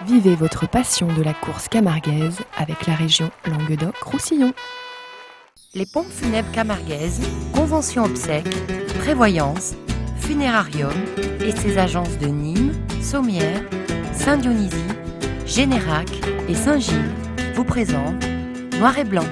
Vivez votre passion de la course camarguaise avec la région Languedoc-Roussillon. Les pompes funèbres camarguaises, convention obsèques, prévoyance, funérarium et ses agences de Nîmes, Sommières, Saint-Dionysie, Générac et Saint-Gilles vous présentent Noir et Blanc.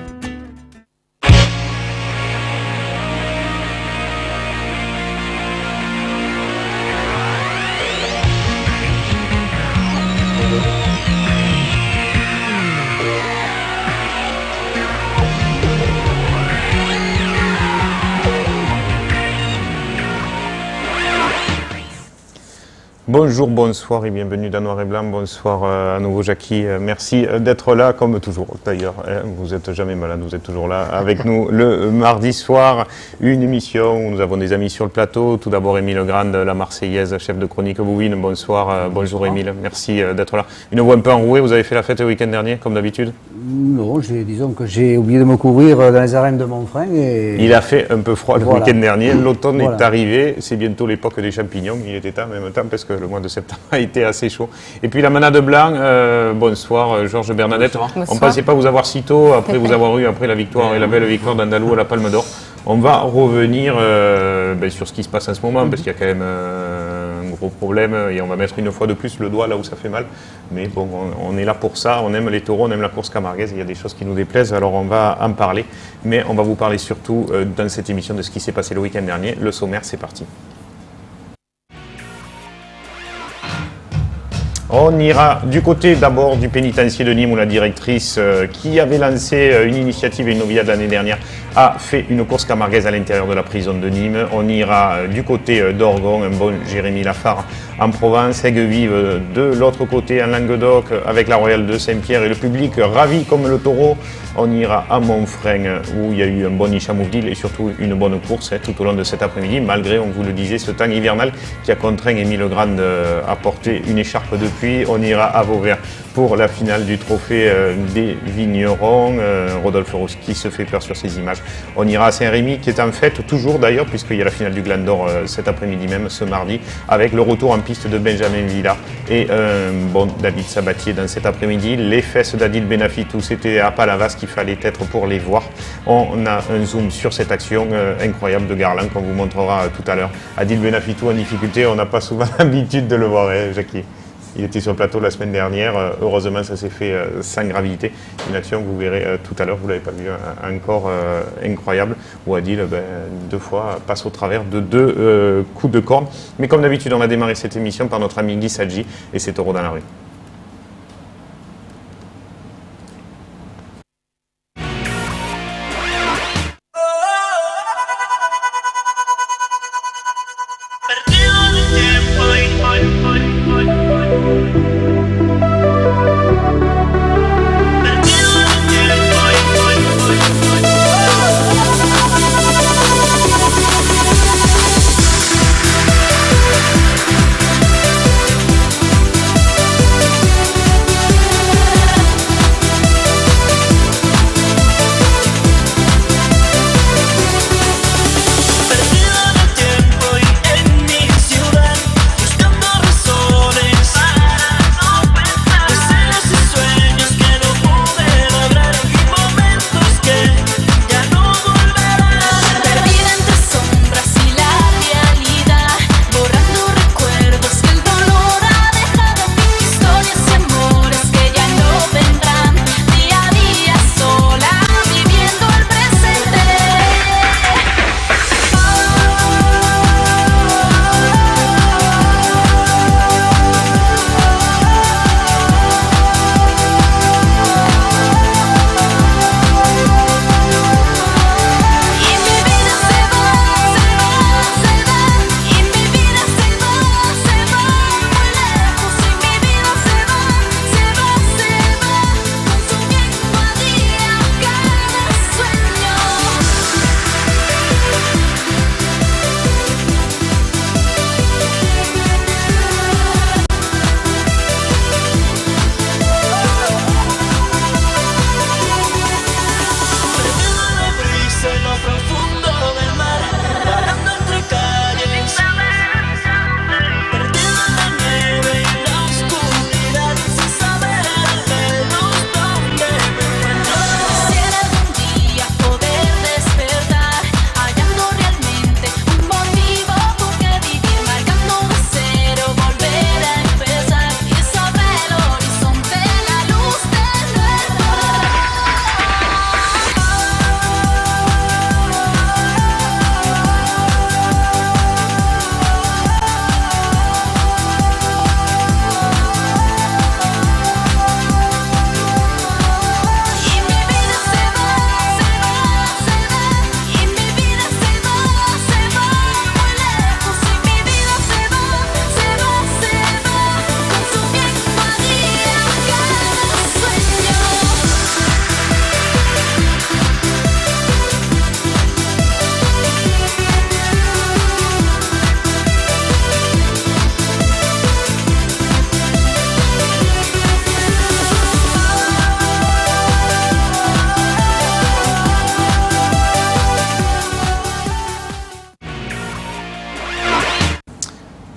Bonjour, bonsoir et bienvenue dans Noir et Blanc. Bonsoir à nouveau Jackie. Merci d'être là comme toujours d'ailleurs. Vous n'êtes jamais malade, vous êtes toujours là avec nous le mardi soir. Une émission où nous avons des amis sur le plateau. Tout d'abord Émile Grande, la Marseillaise, chef de chronique Bouvines. Bonsoir, bonjour Émile, merci d'être là. Une voix un peu enrouée, vous avez fait la fête le week-end dernier comme d'habitude? Non, disons que j'ai oublié de me couvrir dans les arènes de Montfrin. Et... Il a fait un peu froid le week-end dernier. L'automne est Voilà. arrivé, c'est bientôt l'époque des champignons. Il était temps en même temps parce que le mois de septembre a été assez chaud. Et puis la manade blanc, bonsoir Georges Bernadette. Bonsoir. On ne pensait pas vous avoir si tôt, après vous avoir eu après la victoire et la belle victoire d'Andalou à la Palme d'Or. On va revenir sur ce qui se passe en ce moment, parce qu'il y a quand même un gros problème, et on va mettre une fois de plus le doigt là où ça fait mal. Mais bon, on est là pour ça, on aime les taureaux, on aime la course camarguaise, il y a des choses qui nous déplaisent, alors on va en parler. Mais on va vous parler surtout dans cette émission de ce qui s'est passé le week-end dernier. Le sommaire, c'est parti. On ira du côté d'abord du pénitencier de Nîmes où la directrice qui avait lancé une initiative et une noviade l'année dernière a fait une course camarguaise à l'intérieur de la prison de Nîmes. On ira du côté d'Orgon, un bon Jérémy Lafare en Provence, Aigues-Vives de l'autre côté en Languedoc avec la Royale de Saint-Pierre et le public ravi comme le taureau. On ira à Montfrin où il y a eu un bon Ishamouvdil et surtout une bonne course tout au long de cet après-midi, malgré, on vous le disait, ce temps hivernal qui a contraint Émile Grande à porter une écharpe de pluie. On ira à Vauvert pour la finale du trophée des vignerons. Rodolphe Rousse qui se fait peur sur ces images. On ira à Saint-Rémy qui est en fête toujours d'ailleurs puisqu'il y a la finale du Gland d'Or cet après-midi même, ce mardi, avec le retour en piste de Benjamin Villa et un bon David Sabatier dans cet après-midi. Les fesses d'Adil Benafitou, c'était à Palavas qu'il fallait être pour les voir. On a un zoom sur cette action incroyable de Garland qu'on vous montrera tout à l'heure. Adil Benafitou en difficulté, on n'a pas souvent l'habitude de le voir, Jackie. Il était sur le plateau la semaine dernière, heureusement ça s'est fait sans gravité. Une action que vous verrez tout à l'heure, vous ne l'avez pas vu encore incroyable, où Adil, deux fois, passe au travers de deux coups de corne. Mais comme d'habitude, on va démarrer cette émission par notre ami Guy Sadji et ses taureaux dans la rue.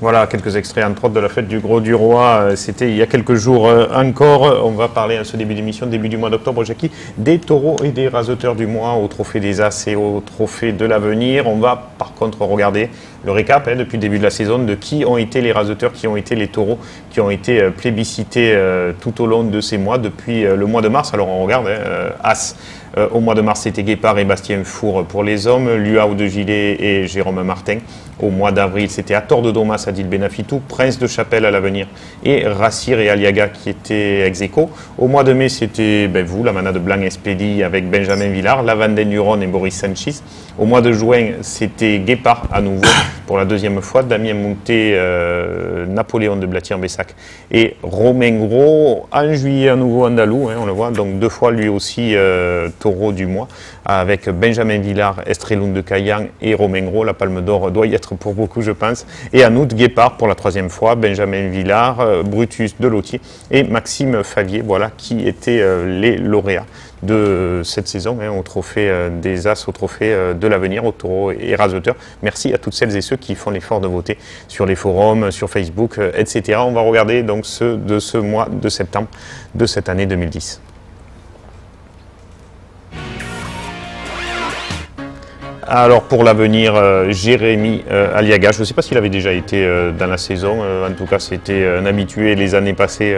Voilà, quelques extraits entre autres de la fête du Gros du Roi, c'était il y a quelques jours encore. On va parler à ce début d'émission, début du mois d'octobre, Jackie, des taureaux et des raseteurs du mois au trophée des As et au trophée de l'avenir. On va par contre regarder le récap depuis le début de la saison de qui ont été les raseteurs, qui ont été les taureaux, qui ont été plébiscités tout au long de ces mois, depuis le mois de mars. Alors on regarde, As. Au mois de mars, c'était Guépard et Bastien Four pour les hommes, Luau de Gilet et Jérôme Martin. Au mois d'avril, c'était Ator de Domas, Adil Benafitou, Prince de Chapelle à l'avenir et Rassir et Aliaga qui étaient ex-aequo. Au mois de mai, c'était vous, la manade Blanc Espédie avec Benjamin Villard, Lavandin Huron et Boris Sanchis. Au mois de juin, c'était Guépard à nouveau pour la deuxième fois, Damien Moutet, Napoléon de Blatier-Bessac et Romain Gros. En juillet, à nouveau Andalou, on le voit, donc 2 fois lui aussi taureau du mois, avec Benjamin Villard, Estreloun de Caillan et Romain Gros. La Palme d'Or doit y être pour beaucoup, je pense. Et en août, Guépard pour la 3e fois, Benjamin Villard, Brutus Delotier et Maxime Favier, voilà qui étaient les lauréats de cette saison au trophée des As, au trophée de l'avenir, aux taureaux et raseteurs. Merci à toutes celles et ceux qui font l'effort de voter sur les forums, sur Facebook, etc. On va regarder donc ceux de ce mois de septembre de cette année 2010. Alors pour l'avenir, Jérémy Aliaga, je ne sais pas s'il avait déjà été dans la saison, en tout cas c'était un habitué les années passées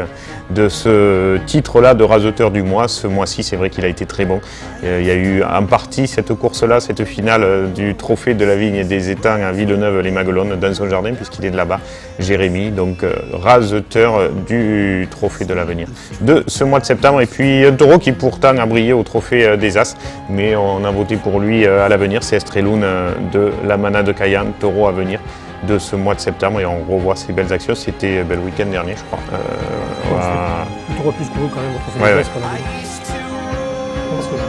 de ce titre-là de raseteur du mois. Ce mois-ci, c'est vrai qu'il a été très bon. Il y a eu en partie cette course-là, cette finale du trophée de la vigne et des étangs à Villeneuve-les-Maguelones dans son jardin, puisqu'il est de là-bas, Jérémy, donc raseteur du trophée de l'avenir de ce mois de septembre. Et puis un taureau qui pourtant a brillé au trophée des As, mais on a voté pour lui à l'avenir, c'est Estreloun de la Manade de Caillan, taureau à venir de ce mois de septembre, et on revoit ces belles actions. C'était le week-end dernier, je crois. Le taureau plus couru quand même au trophée des As.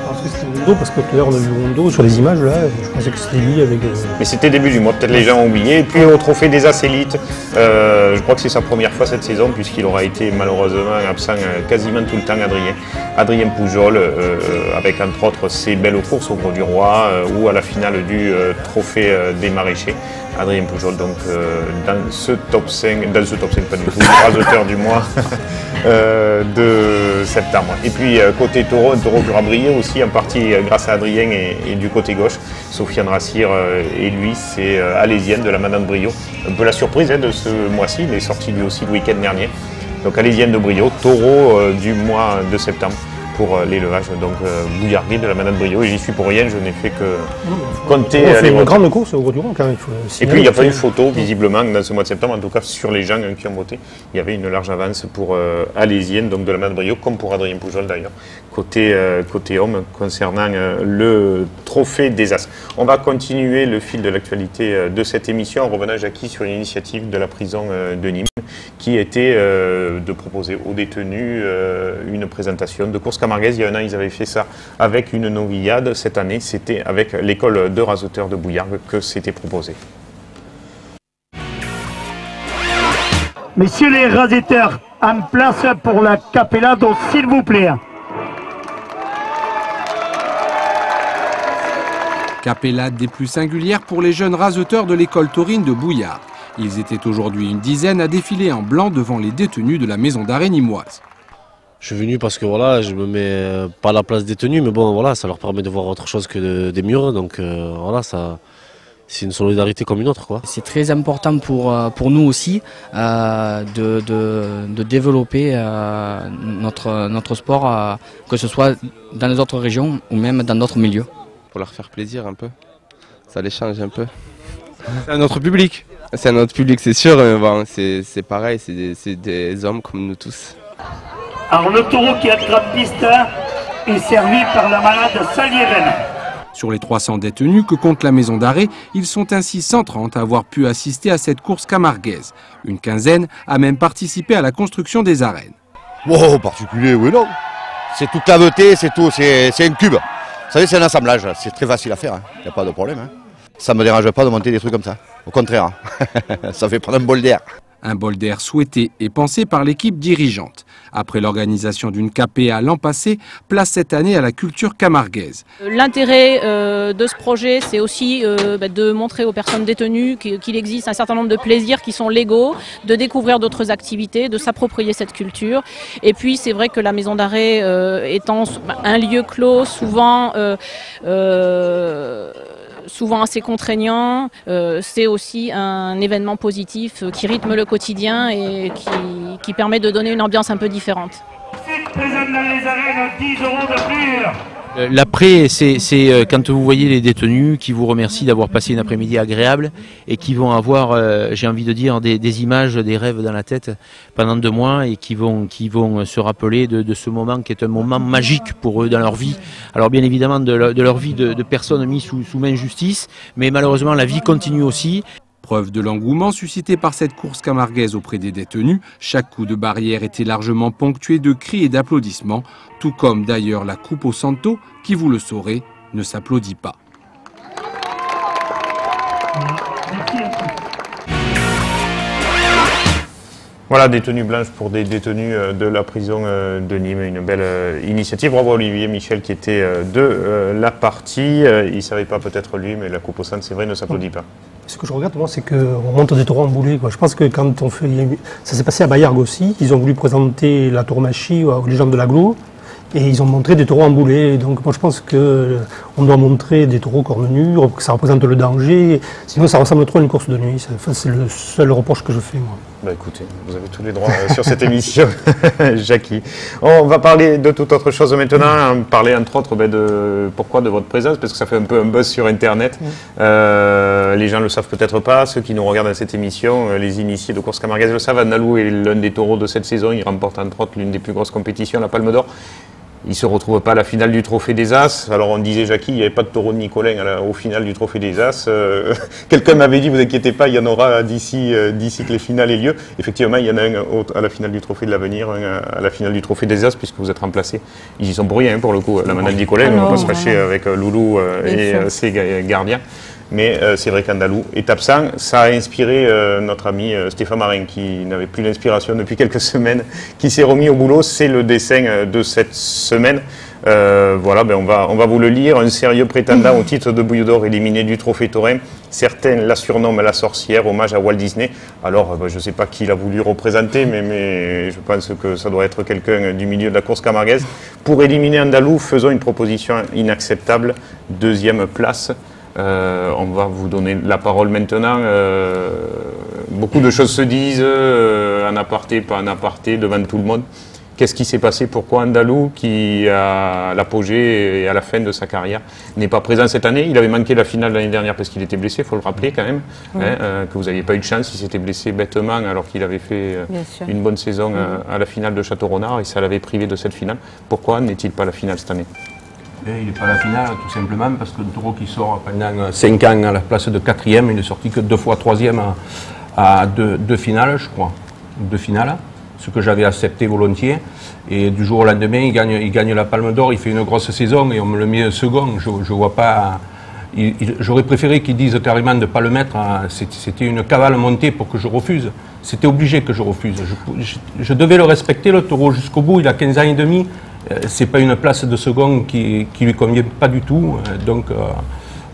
Parce que c'était Wondo, parce que tout à l'heure on a vu Wondo sur les images là, je pensais que c'était lui avec. Mais c'était début du mois, peut-être les gens ont oublié. Et puis au trophée des As élites, je crois que c'est sa première fois cette saison, puisqu'il aura été malheureusement absent quasiment tout le temps, Adrien Poujol, avec entre autres ses belles courses au Gros du Roi ou à la finale du trophée des maraîchers. Adrien Poujol, donc dans ce top 5 pas du tout, raseteur du mois de septembre. Et puis côté taureau, un taureau qui aura brillé aussi en partie grâce à Adrien et du côté gauche, Sofiane Rassir et lui, c'est Alésienne de la Madame Brio. Un peu la surprise de ce mois-ci, il est sorti lui aussi le week-end dernier. Donc Alésienne de Brio, taureau du mois de septembre pour l'élevage, donc Bouillarguet de la Madame Brio, et j'y suis pour rien, je n'ai fait que compter. On fait une grande course au Gros du Roi quand même. Et puis il n'y a pas eu photo visiblement dans ce mois de septembre, en tout cas sur les gens qui ont voté, il y avait une large avance pour Alésienne, donc de la Madame Brio, comme pour Adrien Poujol d'ailleurs, côté homme, concernant le trophée des As. On va continuer le fil de l'actualité de cette émission en revenant, Jackie, sur une initiative de la prison de Nîmes, qui était de proposer aux détenus une présentation de course camarguaise. Il y a un an, ils avaient fait ça avec une novillade. Cette année, c'était avec l'école de raseteurs de Bouillargues que c'était proposé. Messieurs les raseteurs, en place pour la capellade, s'il vous plaît. Capellade des plus singulières pour les jeunes raseteurs de l'école taurine de Bouillargues. Ils étaient aujourd'hui une dizaine à défiler en blanc devant les détenus de la maison d'arrêt nîmoise. Je suis venu parce que voilà, je me mets pas à la place des détenus, mais bon voilà, ça leur permet de voir autre chose que des murs, donc voilà, c'est une solidarité comme une autre, quoi. C'est très important pour nous aussi de développer notre sport, que ce soit dans les autres régions ou même dans d'autres milieux. Pour leur faire plaisir un peu, ça les change un peu. C'est un autre public. C'est un autre public, c'est sûr, mais bon, c'est pareil, c'est des hommes comme nous tous. Alors le taureau qui a de grande piste est servi par la malade Salieren. Sur les 300 détenus que compte la maison d'arrêt, ils sont ainsi 130 à avoir pu assister à cette course camarguaise. Une quinzaine a même participé à la construction des arènes. Wow, particulier, oui non. C'est tout claveté, c'est tout, c'est une cube. Vous savez, c'est un assemblage, c'est très facile à faire, il n'y a pas de problème. Ça ne me dérange pas de monter des trucs comme ça, au contraire, ça fait prendre un bol d'air. Un bol d'air souhaité et pensé par l'équipe dirigeante. Après l'organisation d'une KPA l'an passé, place cette année à la culture camarguaise. L'intérêt de ce projet, c'est aussi de montrer aux personnes détenues qu'il existe un certain nombre de plaisirs qui sont légaux, de découvrir d'autres activités, de s'approprier cette culture. Et puis c'est vrai que la maison d'arrêt étant un lieu clos, souvent assez contraignant, c'est aussi un événement positif qui rythme le quotidien et qui permet de donner une ambiance un peu différente. L'après, c'est quand vous voyez les détenus qui vous remercient d'avoir passé une après-midi agréable et qui vont avoir, j'ai envie de dire, des images, des rêves dans la tête pendant 2 mois et qui vont se rappeler de ce moment qui est un moment magique pour eux dans leur vie. Alors bien évidemment de leur vie de personnes mises sous main justice, mais malheureusement la vie continue aussi. Preuve de l'engouement suscité par cette course camarguaise auprès des détenus, chaque coup de barrière était largement ponctué de cris et d'applaudissements, tout comme d'ailleurs la coupe au Santo, qui, vous le saurez, ne s'applaudit pas. Voilà, des tenues blanches pour des détenus de la prison de Nîmes, une belle initiative. Bravo Olivier Michel qui était de la partie. Il ne savait pas peut-être lui, mais la coupe au centre, c'est vrai, ne s'applaudit pas. Ce que je regarde, moi, c'est qu'on monte des taureaux emboulés, quoi. Je pense que quand on fait... Ça s'est passé à Bayargues aussi. Ils ont voulu présenter la tauromachie aux légendes de l'agglo. Et ils ont montré des taureaux emboulés. Donc moi je pense qu'on doit montrer des taureaux cornus, que ça représente le danger. Sinon ça ressemble trop à une course de nuit. C'est le seul reproche que je fais, moi. Bah écoutez, vous avez tous les droits sur cette émission, Jackie. On va parler de toute autre chose maintenant. On parler entre autres de votre présence, parce que ça fait un peu un buzz sur Internet. Les gens ne le savent peut-être pas, ceux qui nous regardent dans cette émission, les initiés de course camarguaise le savent. Andalou est l'un des taureaux de cette saison. Il remporte entre autres l'une des plus grosses compétitions, la Palme d'Or. Il ne se retrouve pas à la finale du Trophée des As. Alors on disait, Jackie, il n'y avait pas de taureau de Nicolin au final du Trophée des As. Quelqu'un m'avait dit, vous inquiétez pas, il y en aura d'ici que les finales aient lieu. Effectivement, il y en a un à la finale du Trophée de l'Avenir, un à la finale du Trophée des As, puisque vous êtes remplacés. Ils y sont pour rien, pour le coup. La manade Nicolin, on ne va pas se fâcher avec Loulou et ses gardiens. Mais c'est vrai qu'Andalou est absent. Ça a inspiré notre ami Stéphane Marin, qui n'avait plus l'inspiration depuis quelques semaines, qui s'est remis au boulot. C'est le dessin de cette semaine. Voilà, on va vous le lire. Un sérieux prétendant au titre de Bouille d'Or éliminé du Trophée Taurin. Certains la surnomment la sorcière, hommage à Walt Disney. Alors, je ne sais pas qui l'a voulu représenter, mais je pense que ça doit être quelqu'un du milieu de la course camarguaise. Pour éliminer Andalou, faisons une proposition inacceptable. 2e place. On va vous donner la parole maintenant. Beaucoup de choses se disent, en aparté, pas en aparté, devant tout le monde. Qu'est-ce qui s'est passé? Pourquoi Andalou, qui à l'apogée et à la fin de sa carrière, n'est pas présent cette année? Il avait manqué la finale l'année dernière parce qu'il était blessé, il faut le rappeler quand même, que vous n'aviez pas eu de chance. Il s'était blessé bêtement alors qu'il avait fait une bonne saison à la finale de Château-Renard et ça l'avait privé de cette finale. Pourquoi n'est-il pas à la finale cette année? Il n'est pas à la finale, tout simplement, parce que le taureau qui sort pendant 5 ans à la place de 4e, il est sorti que 2 fois 3e à deux finales, je crois. 2 finales, ce que j'avais accepté volontiers. Et du jour au lendemain, il gagne la Palme d'Or, il fait une grosse saison et on me le met second. Je vois pas. J'aurais préféré qu'ils disent carrément de ne pas le mettre. C'était une cavale montée pour que je refuse. C'était obligé que je refuse. Je devais le respecter, le taureau, jusqu'au bout. Il a 15 ans et demi. C'est pas une place de second qui lui convient pas du tout. Donc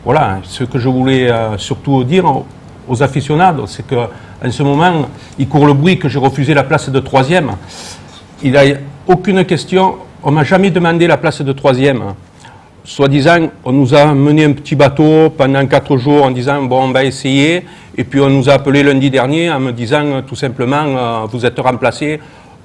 voilà, ce que je voulais surtout dire aux aficionados, c'est qu'en ce moment, il court le bruit que j'ai refusé la place de 3e. Il n'a aucune question, on m'a jamais demandé la place de 3e. Soi-disant, on nous a mené un petit bateau pendant 4 jours en disant bon, on va essayer. Et puis on nous a appelé lundi dernier en me disant tout simplement vous êtes remplacé.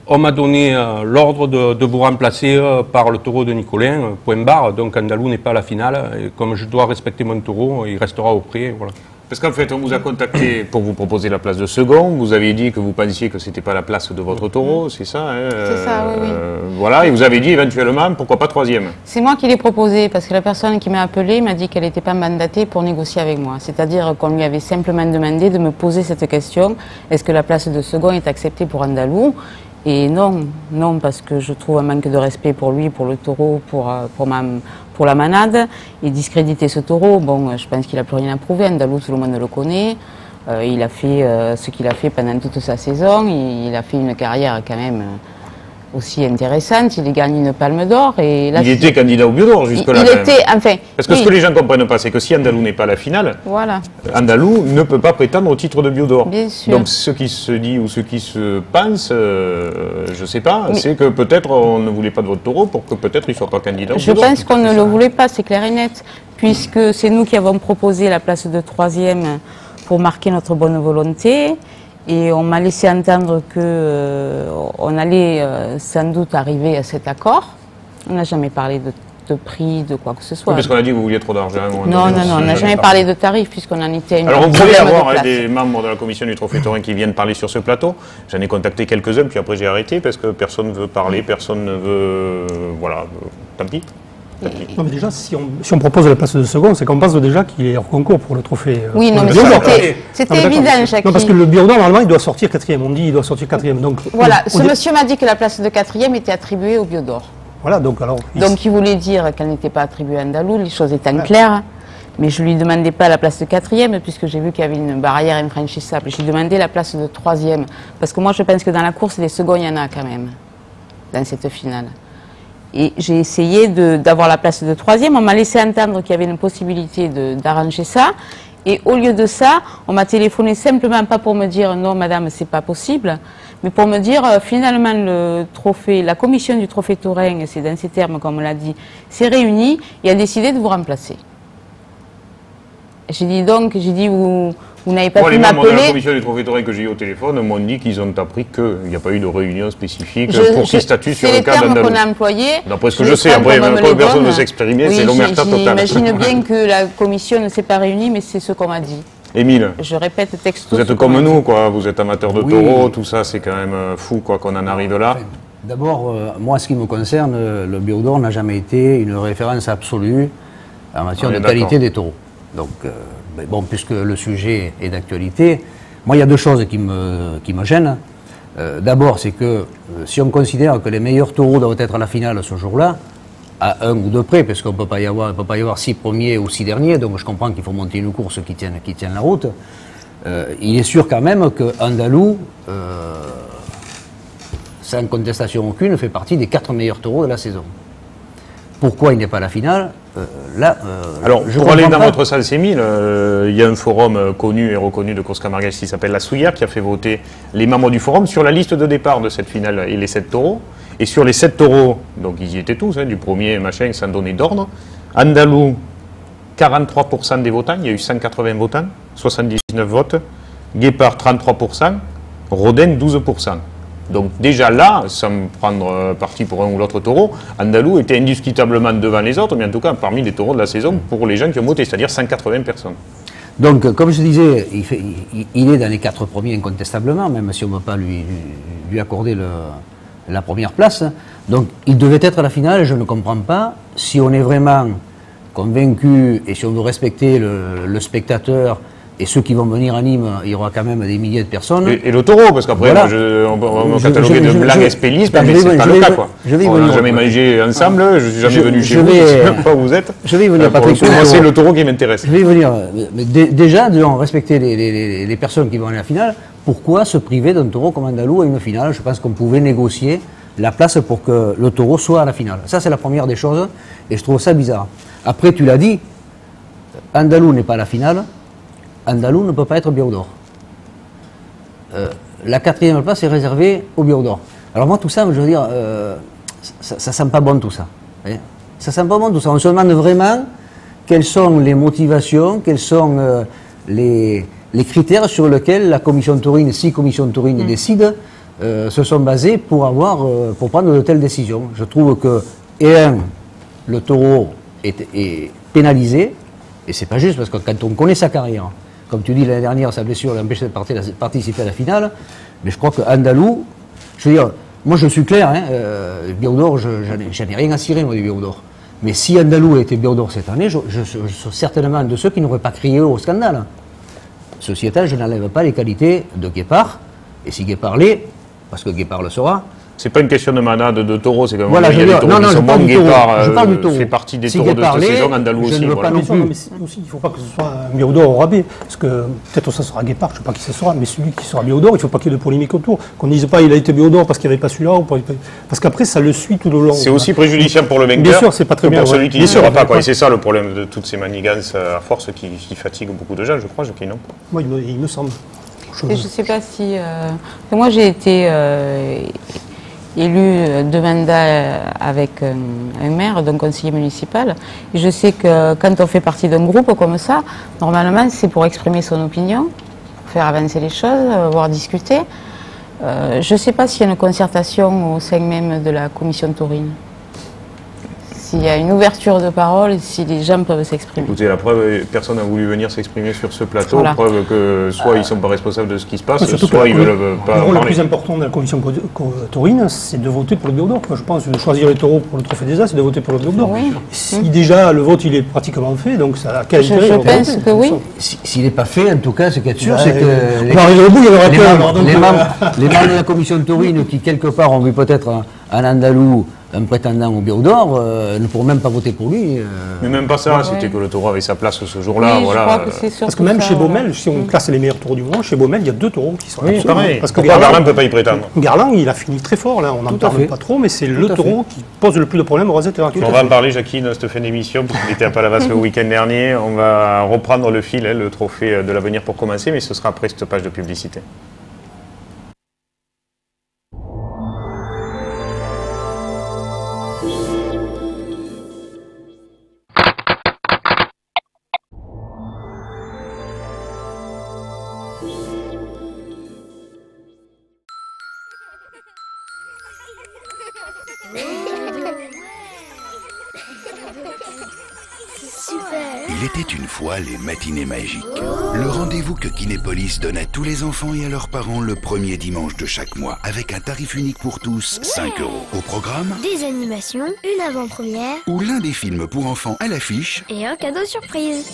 On m'a donné l'ordre de vous remplacer par le taureau de Nicolin, point barre. Donc Andalou n'est pas à la finale. Et comme je dois respecter mon taureau, il restera au pré. Voilà. Parce qu'en fait, on vous a contacté pour vous proposer la place de second. Vous avez dit que vous pensiez que ce n'était pas la place de votre taureau, c'est ça C'est ça, oui. Voilà, et vous avez dit éventuellement, pourquoi pas 3e? C'est moi qui l'ai proposé, parce que la personne qui m'a appelé m'a dit qu'elle n'était pas mandatée pour négocier avec moi. C'est-à-dire qu'on lui avait simplement demandé de me poser cette question. Est-ce que la place de second est acceptée pour Andalou? Et non, parce que je trouve un manque de respect pour lui, pour le taureau, pour la manade. Et discréditer ce taureau, bon, je pense qu'il n'a plus rien à prouver. Andalou, tout le monde le connaît. Il a fait ce qu'il a fait pendant toute sa saison. Il a fait une carrière quand même aussi intéressante. Il a gagné une palme d'or. Il était candidat au Biodor jusque-là. Enfin. Parce que ce que les gens ne comprennent pas, c'est que si Andalou n'est pas à la finale, voilà. Andalou ne peut pas prétendre au titre de Biodor. Bien sûr. Donc ce qui se dit ou ce qui se pense, je ne sais pas, c'est que peut-être on ne voulait pas de votre taureau pour que peut-être il ne soit pas candidat au Biodor. Je pense qu'on ne le voulait pas, c'est clair et net, puisque c'est nous qui avons proposé la place de 3e pour marquer notre bonne volonté. Et on m'a laissé entendre qu'on allait sans doute arriver à cet accord. On n'a jamais parlé de prix, de quoi que ce soit. Oui, parce qu'on a dit que vous vouliez trop d'argent. Non, on n'a jamais parlé de tarifs puisqu'on en était à une. Alors on voulait avoir des membres de la commission du Trophée Taurin qui viennent parler sur ce plateau. J'en ai contacté quelques-uns, puis après j'ai arrêté parce que personne ne veut parler, personne ne veut... Voilà, tant pis. Non, mais déjà, si on propose la place de second, c'est qu'on pense déjà qu'il est hors concours pour le trophée. Oui, non, mais c'était évident, Jacques. Non, parce que le Biodor, normalement, il doit sortir 4e. On dit qu'il doit sortir 4e. Donc, voilà, ce monsieur m'a dit que la place de 4e était attribuée au Biodor. Voilà, donc alors. Donc il voulait dire qu'elle n'était pas attribuée à Andalou, les choses étant claires. Mais je ne lui demandais pas la place de 4e, puisque j'ai vu qu'il y avait une barrière infranchissable. J'ai demandé la place de 3e. Parce que moi, je pense que dans la course, les seconds, il y en a quand même, dans cette finale. Et j'ai essayé d'avoir la place de 3e. On m'a laissé entendre qu'il y avait une possibilité d'arranger ça. Et au lieu de ça, on m'a téléphoné simplement pas pour me dire non, madame, c'est pas possible, mais pour me dire finalement le trophée, la commission du Trophée Taurin, c'est dans ces termes comme on l'a dit, s'est réunie et a décidé de vous remplacer. J'ai dit vous n'avez pas pu m'appeler. Les membres de la commission du Trophée Taurin que j'ai eu au téléphone m'ont dit qu'ils ont appris qu'il n'y a pas eu de réunion spécifique pour qu'ils statuent sur le cas d'Andalou. C'est les termes qu'on a employés. D'après ce que je sais, après, quand personne ne veut s'exprimer, c'est l'omerta totale. J'imagine bien que la commission ne s'est pas réunie, mais c'est ce qu'on m'a dit. Émile, je répète texto. Vous êtes comme nous, quoi. Vous êtes amateur de taureaux, tout ça, c'est quand même fou, quoi, qu'on en arrive là. D'abord, moi, ce qui me concerne, le Biodor n'a jamais été une référence absolue en matière de qualité des taureaux. Donc, bon, puisque le sujet est d'actualité, moi, il y a deux choses qui me gênent. D'abord, c'est que si on considère que les meilleurs taureaux doivent être à la finale ce jour-là, à un ou deux près, parce qu'on ne peut pas y avoir 6 premiers ou 6 derniers, donc je comprends qu'il faut monter une course qui tienne la route. Il est sûr quand même que Andalou, sans contestation aucune, fait partie des 4 meilleurs taureaux de la saison. Pourquoi il n'est pas à la finale Alors, pour aller dans votre sens, Émile, il y a un forum connu et reconnu de course camarguaise qui s'appelle la Souillère, qui a fait voter les membres du forum sur la liste de départ de cette finale et les 7 taureaux. Et sur les 7 taureaux, donc ils y étaient tous, du premier machin, sans donner d'ordre. Andalou, 43% des votants, il y a eu 180 votants, 79 votes. Guépard, 33%. Rodin, 12%. Donc déjà là, sans prendre parti pour un ou l'autre taureau, Andalou était indiscutablement devant les autres, mais en tout cas parmi les taureaux de la saison pour les gens qui ont voté, c'est-à-dire 180 personnes. Donc, comme je disais, il est dans les 4 premiers incontestablement, même si on ne peut pas lui accorder la première place. Donc, il devait être à la finale, je ne comprends pas. Si on est vraiment convaincu et si on veut respecter le spectateur et ceux qui vont venir à Nîmes, il y aura quand même des milliers de personnes. Et le taureau, parce qu'après, voilà. On va cataloguer de blanc espélisme, mais c'est pas le cas, quoi. On n'a jamais mangé ensemble, je ne suis jamais venu chez vous, je ne sais même pas où vous êtes. Je vais y venir, Patrick. Moi, c'est le taureau qui m'intéresse. Je vais y venir. Mais déjà, devant respecter les personnes qui vont aller à la finale, pourquoi se priver d'un taureau comme Andalou à une finale? Je pense qu'on pouvait négocier la place pour que le taureau soit à la finale. Ça, c'est la première des choses, et je trouve ça bizarre. Après, tu l'as dit, Andalou n'est pas à la finale. Andalou ne peut pas être Biodor. La 4e place est réservée au Biodor. Alors moi, tout ça, je veux dire, ça sent pas bon tout ça. Hein, ça sent pas bon tout ça. On se demande vraiment quelles sont les motivations, quels sont les critères sur lesquels la commission taurine, si commission taurine décide, se sont basés pour prendre de telles décisions. Je trouve que, le taureau est pénalisé, et c'est pas juste, parce que quand on connaît sa carrière, comme tu dis, l'année dernière, sa blessure l'a empêché de participer à la finale. Mais je crois que Andalou, je veux dire, moi je suis clair, Biodor, j'en ai rien à cirer, moi, du Biodor. Mais si Andalou a été Biodor cette année, je suis certainement de ceux qui n'auraient pas crié au scandale. Ceci étant, je n'enlève pas les qualités de Guépard. Et si Guépard l'est, parce que Guépard le sera, C'est pas une question de manade de taureau, c'est comme voilà, il y a des taureaux qui sont bons. Guépard fait partie des taureaux de cette saison, Andalou aussi. Mais il ne faut pas que ce soit un Biodor au rabais, parce que peut-être ça sera Guépard, je ne sais pas qui ce sera, mais celui qui sera Biodor, il ne faut pas qu'il y ait de polémique autour. Qu'on ne dise pas il a été Biodor parce qu'il n'y avait pas celui-là, parce qu'après ça le suit tout le long. C'est aussi préjudiciable pour le vainqueur. Bien sûr, c'est pas très bien. Pour celui qui ne sera pas, quoi. Et c'est ça le problème de toutes ces manigances à force qui fatiguent beaucoup de gens, je crois, Jackie, non? Moi, il me semble. Je ne sais pas si... Moi, j'ai été élu 2 mandats avec un maire, donc conseiller municipal. Et je sais que quand on fait partie d'un groupe comme ça, normalement, c'est pour exprimer son opinion, pour faire avancer les choses, voire discuter. Je ne sais pas s'il y a une concertation au sein même de la commission taurine. S'il y a une ouverture de parole, si les gens peuvent s'exprimer. Écoutez, la preuve, personne n'a voulu venir s'exprimer sur ce plateau. Voilà. Preuve que soit ils ne sont pas responsables de ce qui se passe, Surtout soit ils ne veulent pas. Le rôle le plus important de la commission taurine, c'est de voter pour le Biodor. Je pense de choisir les taureaux pour le Trophée des As, c'est de voter pour le Biodor. Oui. Si déjà le vote il est pratiquement fait, donc ça a quel intérêt? Je pense que oui. S'il n'est pas fait, en tout cas, ce qu'il y a de sûr, c'est que les membres de la commission taurine qui, quelque part, ont vu peut-être un Andalou, un prétendant au Biodor, ne pourront même pas voter pour lui. Mais même pas ça, c'était que le taureau avait sa place ce jour-là. Oui, voilà. je crois que c'est Parce que même chez Baumel, si on classe les meilleurs taureaux du moment, chez Baumel, il y a 2 taureaux qui sont absolument. Pareil. Parce que Garland ne peut pas y prétendre. Garland, il a fini très fort, là, on n'en parle pas trop, mais c'est le taureau qui pose le plus de problèmes au Rosetter. On va en parler, Jackie, dans cette fin d'émission, puisqu'il était à Palavas le week-end dernier. On va reprendre le fil, le trophée de l'avenir pour commencer, mais ce sera après cette page de publicité. Il était une fois les matinées magiques. Le rendez-vous que Kinépolis donne à tous les enfants et à leurs parents le premier dimanche de chaque mois, avec un tarif unique pour tous, 5 €. Au programme, des animations, une avant-première ou l'un des films pour enfants à l'affiche, et un cadeau surprise.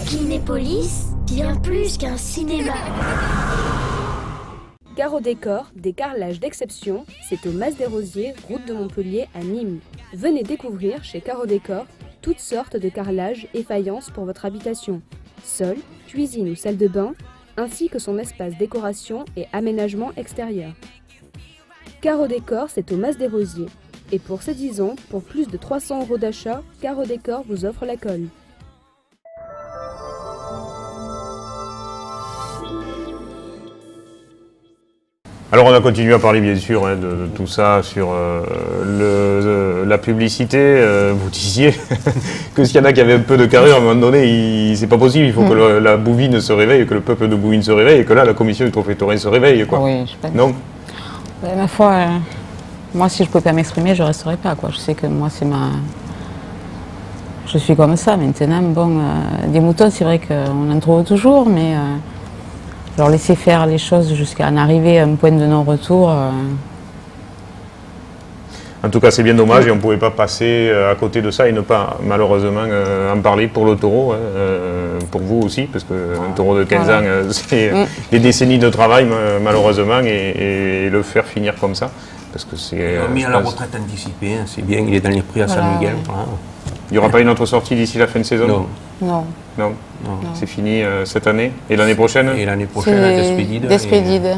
Kinépolis, bien plus qu'un cinéma. Carreau Décor, des carrelages d'exception, c'est au Mas des Rosiers, route de Montpellier à Nîmes. Venez découvrir chez Carreau Décor toutes sortes de carrelages et faïences pour votre habitation. Sol, cuisine ou salle de bain, ainsi que son espace décoration et aménagement extérieur. Carreau Décor, c'est au Mas des Rosiers. Et pour ces 10 ans, pour plus de 300 € d'achat, Carreau Décor vous offre la colle. Alors on a continué à parler bien sûr de tout ça sur la publicité. Vous disiez que s'il y en a qui avaient un peu de carrure à un moment donné, c'est pas possible, il faut que la bouvine se réveille, que le peuple de Bouvines se réveille et que là la commission du Trophée taurin se réveille. Quoi. Oui, je pense. Non Ma foi, moi si je ne pouvais pas m'exprimer, je ne resterais pas. Quoi. Je sais que moi c'est ma... Je suis comme ça maintenant. Bon, des moutons, c'est vrai qu'on en trouve toujours, mais... leur laisser faire les choses jusqu'à en arriver à un point de non-retour. En tout cas, c'est bien dommage et on ne pouvait pas passer à côté de ça et ne pas malheureusement en parler pour le taureau, pour vous aussi, parce qu'un taureau de 15 ans, c'est des décennies de travail malheureusement et le faire finir comme ça. Parce que c'est. Mis à la retraite anticipée, c'est bien, il est dans les prix à Saint-Miguel. Voilà. Il n'y aura pas une autre sortie d'ici la fin de saison? Non. Non. Non. C'est fini cette année? Et l'année prochaine? Et l'année prochaine, Despedide.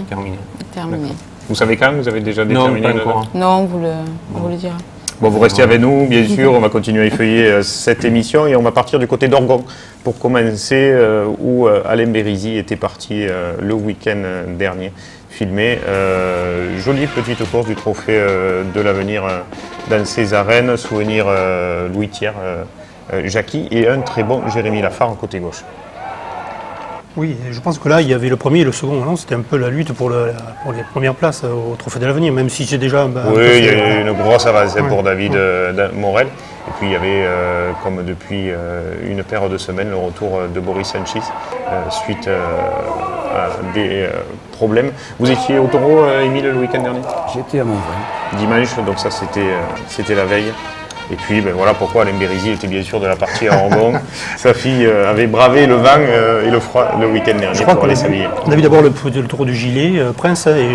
Terminé. Vous savez quand? Vous avez déjà déterminé? Non, pas encore. Non, vous le direz. Bon, vous restez avec nous, bien sûr. On va continuer à effeuiller cette émission et on va partir du côté d'Orgon pour commencer où Alain Bérisy était parti le week-end dernier filmer. Jolie petite course du Trophée de l'avenir dans ses arènes. Souvenir Louis Thiers, Jackie et un très bon Jérémy Lafare côté gauche. Oui, je pense que là, il y avait le premier et le second. C'était un peu la lutte pour les premières places au Trophée de l'avenir, même si j'ai déjà... oui, il y a eu une grosse avancée pour David Morel. Et puis il y avait, comme depuis une paire de semaines, le retour de Boris Sanchez suite à des problèmes. Vous étiez au taureau, Émile, le week-end dernier? J'étais à Montréal. Dimanche, donc ça c'était la veille. Et puis voilà pourquoi Alain Bérisy était bien sûr de la partie à Orgon. Sa fille avait bravé le vent et le froid le week-end dernier pour aller s'habiller. On a vu d'abord le taureau du Gilet, Prince, et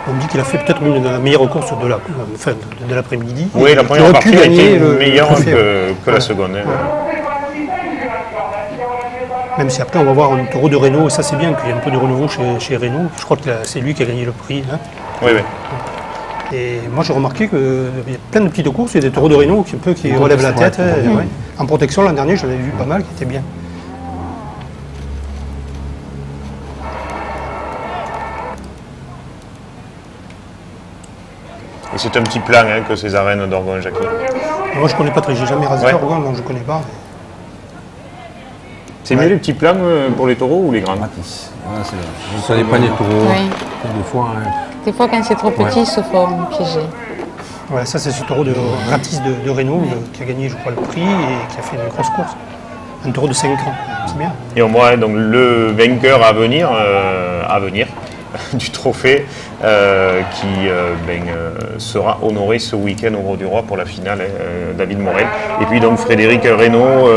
On me dit qu'il a fait peut-être une de la meilleure course de l'après-midi. Oui, la première partie a été meilleure que la seconde. Hein. Même si après on va voir un taureau de Reynaud, et ça c'est bien qu'il y ait un peu de renouveau chez Reynaud. Je crois que c'est lui qui a gagné le prix. Hein. Oui, oui. Et moi j'ai remarqué qu'il y a plein de petites courses, il y a des taureaux de Reynaud qui relèvent la tête. Ouais. En protection l'an dernier, j'en avais vu pas mal qui étaient bien. Et c'est un petit plan hein, que ces arènes d'Orgon, Jackie. Moi je connais pas très, j'ai jamais rasé Orgon, donc je connais pas. C'est mieux les petits plans pour les taureaux ou les grands? Ça dépend des taureaux. Oui. Des fois, quand c'est trop petit, ils se font piéger. Voilà, ça c'est ce taureau de Ratis de Reynaud qui a gagné, je crois, le prix et qui a fait une grosse course. Un taureau de 5 ans, c'est bien. Et on voit donc le vainqueur à venir du trophée qui sera honoré ce week-end au Gros du Roi pour la finale, David Morel. Et puis donc Frédéric Reynaud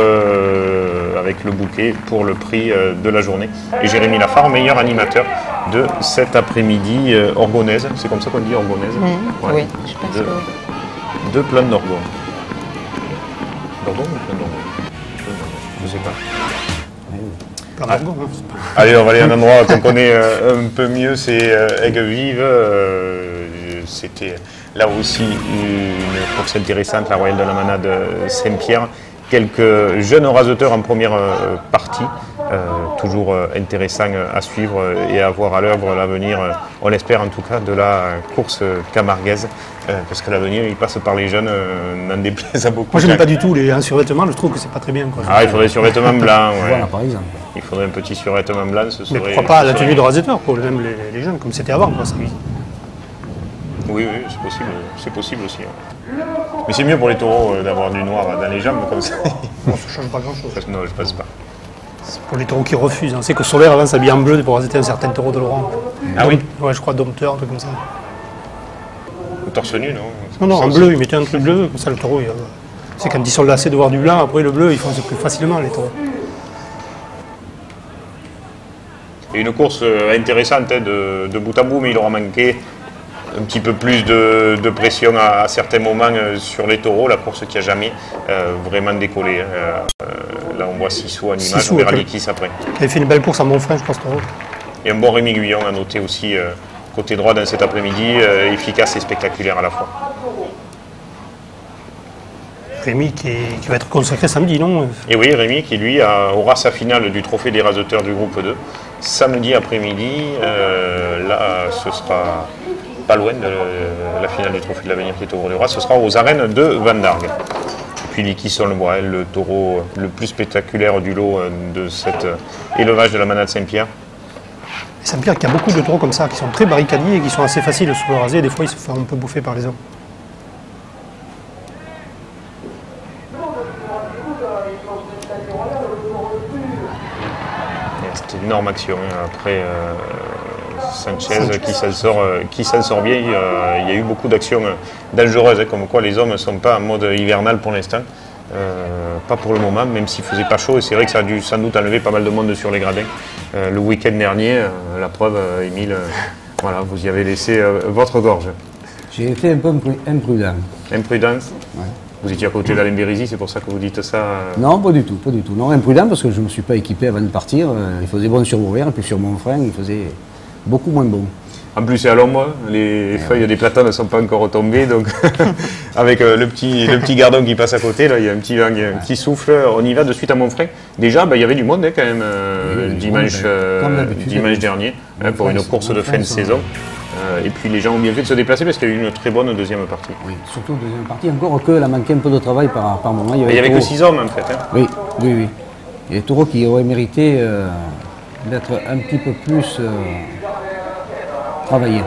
avec le bouquet pour le prix de la journée. Et Jérémy Lafare, meilleur animateur de cet après-midi orgonaise. C'est comme ça qu'on dit orgonaise? Oui, je pense que oui. Deux plans d'orgon. D'orgon ou plein d'orgon? Je ne sais pas. Allez, on va aller à un endroit qu'on connaît un peu mieux, c'est Aigues-Vives. C'était là aussi une course intéressante, la Royale de la Manade Saint-Pierre. Quelques jeunes raseteurs en première partie, toujours intéressant à suivre et à voir à l'œuvre l'avenir, on l'espère en tout cas, de la course camarguaise, parce que l'avenir il passe par les jeunes, n'en déplaise à beaucoup. Moi je n'aime pas du tout les survêtements, je trouve que c'est pas très bien. Quoi. Ah, il faudrait des survêtements blancs, ouais. Voilà, par exemple. Il faudrait un petit survêtement blanc, ce serait... Mais pourquoi pas la tenue de rasetteur pour même les jeunes, comme c'était avant, quoi, ça. Oui, c'est possible aussi. Hein. Mais c'est mieux pour les taureaux d'avoir du noir dans les jambes comme ça. Bon, ça change pas grand-chose. Non, je pense pas. C'est pour les taureaux qui refusent. On sait que Solaire avant s'habille en bleu pour raseter un certain taureau de Laurent. Ah oui? Ouais, je crois dompteur, un truc comme ça. Le torse nu, non? Non, en bleu, ils mettaient un truc bleu, comme ça le taureau. C'est quand ils sont lassés de voir du blanc, après le bleu, ils font plus facilement les taureaux. Et une course intéressante hein, de bout à bout, mais il aura manqué un petit peu plus de pression à certains moments sur les taureaux, la course qui n'a jamais vraiment décollé. Là on voit Sissou en image, on verra l'Ikis après. Il avait fait une belle course à Montfrein, je pense, taureau. Et un bon Rémi Guyon à noter aussi côté droit dans cet après-midi, efficace et spectaculaire à la fois. Rémi qui va être consacré samedi, non? Et oui, Rémi qui lui aura sa finale du trophée des raseteurs du groupe 2 samedi après-midi. Là ce sera pas loin de la finale du trophée de l'avenir qui est au Gros du Roi, ce sera aux arènes de Vandargue. Et puis Licky Solnebois, le taureau le plus spectaculaire du lot de cet élevage de la Manade Saint-Pierre. Saint-Pierre qui a beaucoup de taureaux comme ça, qui sont très barricadiers et qui sont assez faciles sous le rasé, des fois ils se font un peu bouffer par les hommes. C'était une énorme action après Sanchez qui s'en sort bien. Il y a eu beaucoup d'actions dangereuses, comme quoi les hommes ne sont pas en mode hivernal pour l'instant. Pas pour le moment, même s'il faisait pas chaud. Et c'est vrai que ça a dû sans doute enlever pas mal de monde sur les gradins. Le week-end dernier, la preuve, Émile, voilà, vous y avez laissé votre gorge. J'ai été un peu imprudent. Imprudence? Ouais. Vous étiez à côté d'Alain Bérézy, c'est pour ça que vous dites ça? Non, pas du tout, pas du tout. Non, imprudent parce que je ne me suis pas équipé avant de partir. Il faisait bon sur Beauvert et puis sur Montfrein, il faisait beaucoup moins bon. En plus, c'est à l'ombre, les feuilles des platanes ne sont pas encore tombées, donc avec le petit gardon qui passe à côté, là, il y a un petit vent qui souffle. On y va de suite à Montfrein. Déjà, il y avait du monde quand même dimanche dernier pour une course de fin de saison. Et puis les gens ont bien fait de se déplacer parce qu'il y a eu une très bonne deuxième partie. Oui, surtout deuxième partie, encore qu'il a manqué un peu de travail par moment. Il n'y avait que 6 hommes en fait. Hein. Oui. Il y a des taureaux qui auraient mérité d'être un petit peu plus travaillés.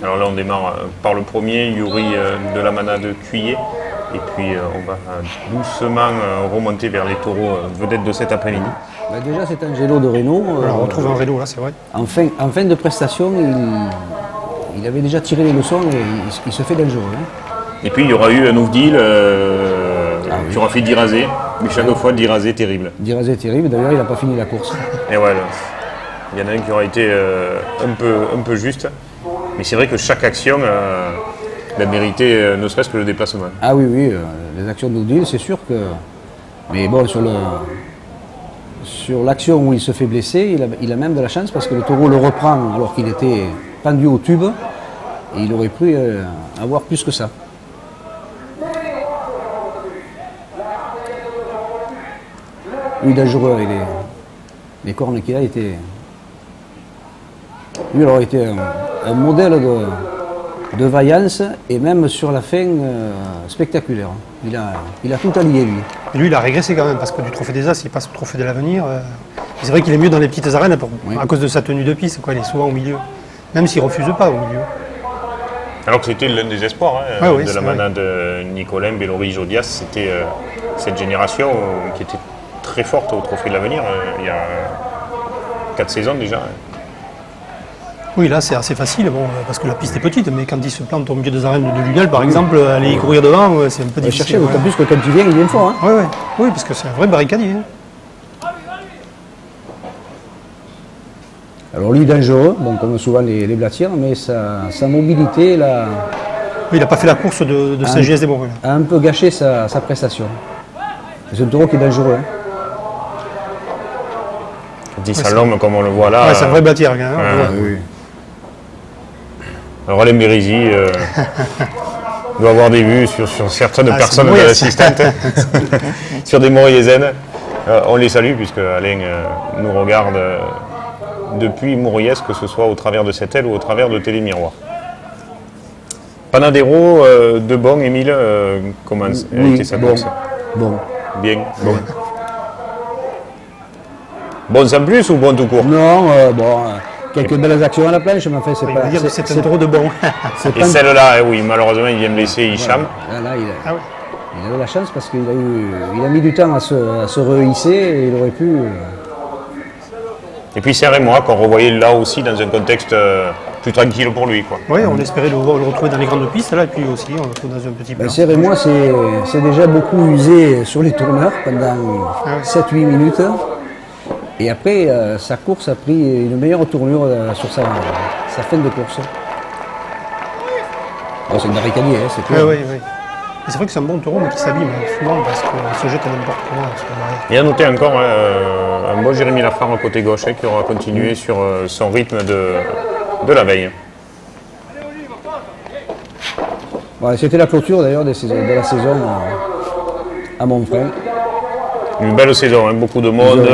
Alors là on démarre par le premier, Yuri de la Manade Cuillet. Et puis on va doucement remonter vers les taureaux vedettes de cet après-midi. Déjà c'est Angelo de Reynaud. On retrouve un Reynaud là, c'est vrai. En fin de prestation, il avait déjà tiré les leçons et il se fait dangereux. Hein. Et puis il y aura eu un Ouvdil qui aura fait 10 rasés, mais chaque fois 10 rasés terribles. 10 rasés terribles, d'ailleurs il n'a pas fini la course. Et voilà, il y en a un qui aura été un peu juste. Mais c'est vrai que chaque action méritait ne serait-ce que le déplacement. Ah oui, oui, les actions d'Odile, c'est sûr que... Mais bon, sur l'action où il se fait blesser, il a même de la chance parce que le taureau le reprend alors qu'il était pendu au tube et il aurait pu avoir plus que ça. Oui, dangereux, les cornes qu'il a été... Lui, il aurait été un modèle de vaillance et même sur la fin spectaculaire. Il a tout allié, lui. Et lui, il a régressé quand même parce que du Trophée des As, il passe au Trophée de l'Avenir. C'est vrai qu'il est mieux dans les petites arènes à cause de sa tenue de piste, quoi. Il est souvent au milieu, même s'il ne refuse pas au milieu. Alors que c'était l'un des espoirs de la manade Nicolin, Bellori, Jodias. C'était cette génération qui était très forte au Trophée de l'Avenir il y a 4 saisons déjà. Oui, là c'est assez facile, bon, parce que la piste est petite, mais quand il se plante au milieu des arènes de Lunel, par exemple, aller y courir devant, c'est un peu difficile. Chercher, d'autant plus que quand il vient fort. Hein. Oui, parce que c'est un vrai barricadier. Hein. Alors lui, dangereux, bon, comme souvent les blatières, mais sa mobilité, oui, il n'a pas fait la course de Saint-Gilles des Moreux. A un peu gâché sa prestation. C'est un taureau qui est dangereux. Hein. Dit Salom, comme on le voit là. Ouais, c'est un vrai blatière. Hein, oui. Alors Alain Bérézy doit avoir des vues sur certaines personnes assistantes, sur des Mauriaisennes. On les salue puisque Alain nous regarde depuis Mauriès, que ce soit au travers de cette aile ou au travers de Télémiroir. Panadero, de bon, Émile, comment a été sa course? Bon. Bien, bon. Bon sans plus ou bon tout court? Non, quelques belles actions à la planche, mais enfin c'est pas... C'est un taureau de bon. Et celle-là, oui, malheureusement, il vient blesser Hicham. Là, il a eu la chance parce qu'il a mis du temps à se rehisser et il aurait pu... Et puis Serre et moi, qu'on revoyait là aussi dans un contexte plus tranquille pour lui, quoi. Oui, on espérait le retrouver dans les grandes pistes, là, et puis aussi, on le retrouve dans un petit plat. Serre et moi, c'est déjà beaucoup usé sur les tourneurs pendant 7-8 minutes. Et après, sa course a pris une meilleure tournure sur sa fin de course. Bon, c'est une barricadier, c'est clair. Oui. C'est vrai que c'est un bon taureau, mais qui s'abîme souvent parce qu'il se jette à n'importe comment. Et à noter encore un beau Jérémy Lafare à côté gauche qui aura continué sur son rythme de la veille. Ouais, c'était la clôture d'ailleurs de la saison à Montfrein. Une belle saison, hein, beaucoup de monde,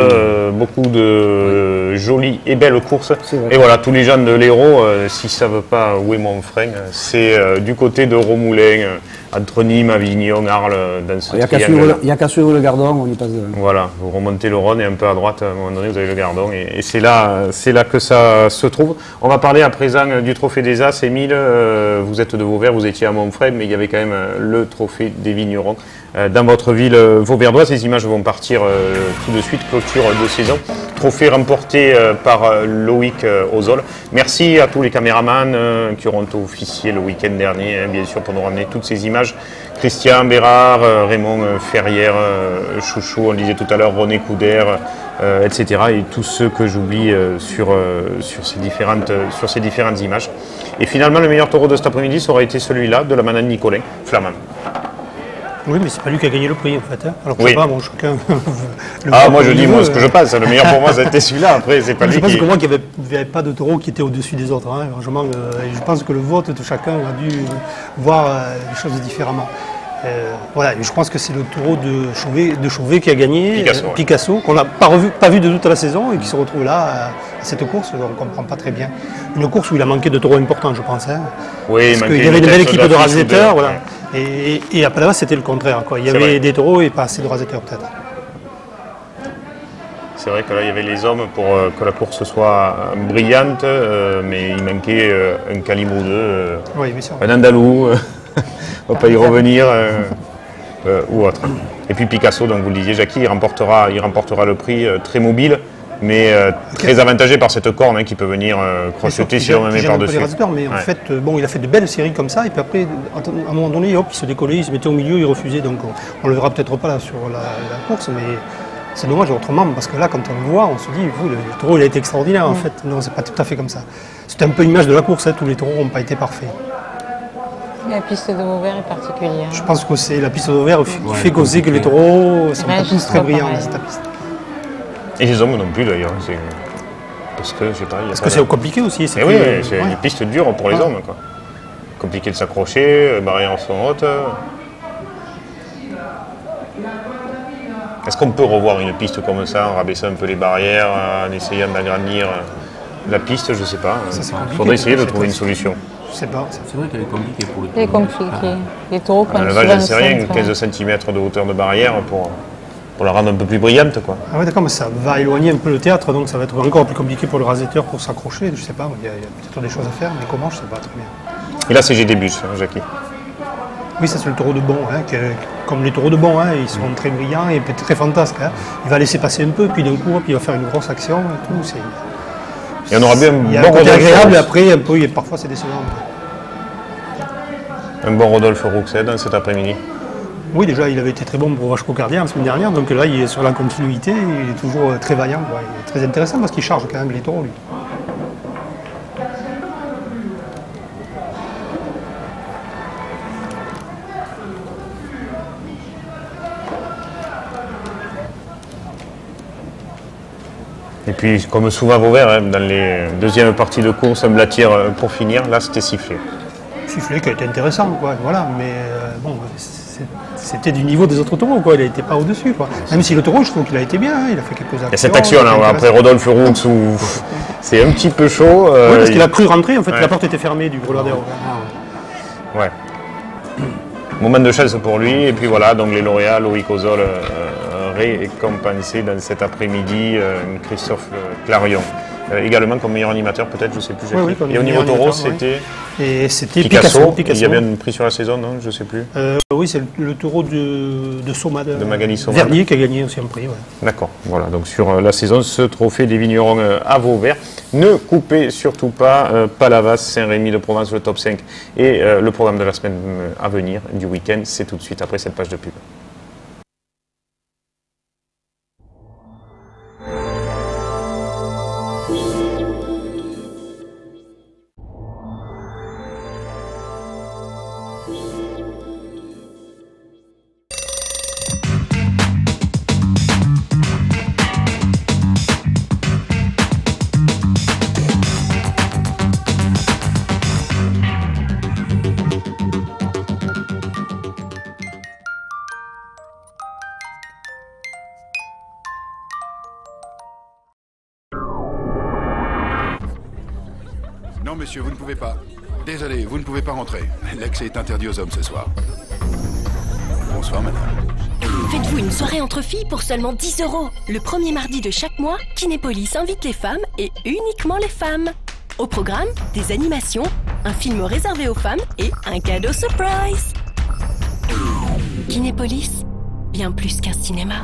beaucoup de jolies et belles courses. Et voilà, tous les gens de l'Hérault, s'ils ne savent pas où est Montfrein, c'est du côté de Romoulin, entre Nîmes, Avignon, Arles, dans ce triangle. Il n'y a qu'à suivre le Gardon, on y passe devant. Voilà, vous remontez le Rhône et un peu à droite, à un moment donné, vous avez le Gardon. Et c'est là que ça se trouve. On va parler à présent du Trophée des As. Émile, vous êtes de Vauvert, vous étiez à Montfrein, mais il y avait quand même le Trophée des Vignerons. Dans votre ville vauverdoise, ces images vont partir tout de suite, clôture de saison. Trophée remporté par Loïc Ozol. Merci à tous les caméramans qui auront officié le week-end dernier, bien sûr, pour nous ramener toutes ces images. Christian Bérard, Raymond Ferrière, Chouchou, on le disait tout à l'heure, René Couder, etc. Et tous ceux que j'oublie sur ces différentes images. Et finalement, le meilleur taureau de cet après-midi, ça aurait été celui-là, de la manade Nicolin, Flamand. Oui, mais c'est pas lui qui a gagné le prix en fait. Hein. Alors que pas, bon, chacun. Moi je dis moi ce que je pense. Le meilleur pour moi, ça a été celui-là. Après, c'est pas lui qui. Je pense que moi, qu'il n'y avait pas de taureau qui était au-dessus des autres. Hein. Franchement, je pense que le vote de chacun a dû voir les choses différemment. Voilà, je pense que c'est le taureau de Chauvet qui a gagné, Picasso qu'on n'a pas vu de toute la saison et qui se retrouve là à cette course. On ne comprend pas très bien. Une course où il a manqué de taureaux importants, je pense. Hein. Oui, parce qu'il y avait une belle équipe de raseteurs. Voilà. Et après là, c'était le contraire. Quoi. Il y avait des taureaux et pas assez de raseteurs peut-être. C'est vrai que là, il y avait les hommes pour que la course soit brillante, mais il manquait un calibre ou deux, un Andalou. On ne va pas y revenir ou autre. Et puis Picasso, donc vous le disiez, Jackie, il remportera le prix, très mobile, mais très avantagé par cette corne qui peut venir crocheter si on met par-dessus. Mais en fait, il a fait de belles séries comme ça, et puis après, à un moment donné, hop, il se décollait, il se mettait au milieu, il refusait. Donc on ne le verra peut-être pas là sur la course, mais C'est dommage autrement, parce que là, quand on le voit, on se dit, le taureau il a été extraordinaire en fait. Non, c'est pas tout à fait comme ça. C'est un peu l'image de la course, tous les taureaux n'ont pas été parfaits. La piste de Vauvert est particulière. Je pense que c'est la piste de Vauvert qui fait causer que les taureaux ne sont pas tous très brillants dans cette piste. Et les hommes non plus d'ailleurs. Parce que, je sais pas, parce que c'est compliqué aussi. Oui, c'est une piste dure pour les hommes. Quoi. Compliqué de s'accrocher, les barrières sont hautes. Est-ce qu'on peut revoir une piste comme ça, en rabaissant un peu les barrières, en essayant d'agrandir la piste? Je ne sais pas. Il faudrait essayer de trouver une solution. Je sais pas. C'est vrai qu'elle est compliquée pour le taureau. Elle est compliquée. Les taureaux, quand l'élevage, j'en sais rien, 15 cm de hauteur de barrière pour la rendre un peu plus brillante. Quoi. Ah ouais, d'accord, mais ça va éloigner un peu le théâtre, donc ça va être encore plus compliqué pour le rasetteur pour s'accrocher. Je ne sais pas, il y a peut-être des choses à faire, mais comment, je ne sais pas très bien. Et là, c'est G-Débus, Jackie. Oui, ça c'est le taureau de Bon, comme les taureaux de Bon, ils sont très brillants et très fantasques. Il va laisser passer un peu, puis d'un coup, puis il va faire une grosse action et tout. Et on aura bien il y a un côté agréable, et après, un peu, parfois c'est décevant. Un bon Rodolphe Rouxed cet après-midi. Oui, déjà, il avait été très bon pour Vachko Cardier la semaine dernière, donc là, il est sur la continuité, il est toujours très vaillant. Quoi. Il est très intéressant parce qu'il charge quand même les taureaux, lui. Et puis, comme souvent à Vauvert, dans les deuxièmes parties de course, un blâtier pour finir, là, c'était sifflé. Sifflé qui a été intéressant, quoi, voilà, mais bon, c'était du niveau des autres taureaux, quoi, il n'était pas au-dessus, quoi. Même si le taureau, je trouve qu'il a été bien, il a fait quelques actions. Et cette action, là, après Rodolphe Roux, c'est un petit peu chaud. Oui, parce qu'il a cru rentrer, en fait, la porte était fermée du gros lardeur. Ouais. Moment de chance pour lui, et puis voilà, donc les lauréats, Loïc Ozol, récompensé dans cet après-midi, Christophe Clarion. Également comme meilleur animateur, peut-être, je ne sais plus. Oui, et au niveau taureau, c'était Picasso. Il y avait un prix sur la saison, non? Je ne sais plus. Oui, c'est le taureau de Somad, de Magali Somad. Vernier qui a gagné aussi un prix. Ouais. D'accord, voilà. Donc sur la saison, ce trophée des vignerons à Vauvert. Ne coupez surtout pas Palavas, Saint-Rémy de Provence, le top 5 et le programme de la semaine à venir, du week-end. C'est tout de suite après cette page de pub. Non, monsieur, vous ne pouvez pas. Désolé, vous ne pouvez pas rentrer. L'accès est interdit aux hommes ce soir. Bonsoir, madame. Faites-vous une soirée entre filles pour seulement 10 €. Le premier mardi de chaque mois, Kinépolis invite les femmes et uniquement les femmes. Au programme, des animations, un film réservé aux femmes et un cadeau surprise. Kinépolis, bien plus qu'un cinéma.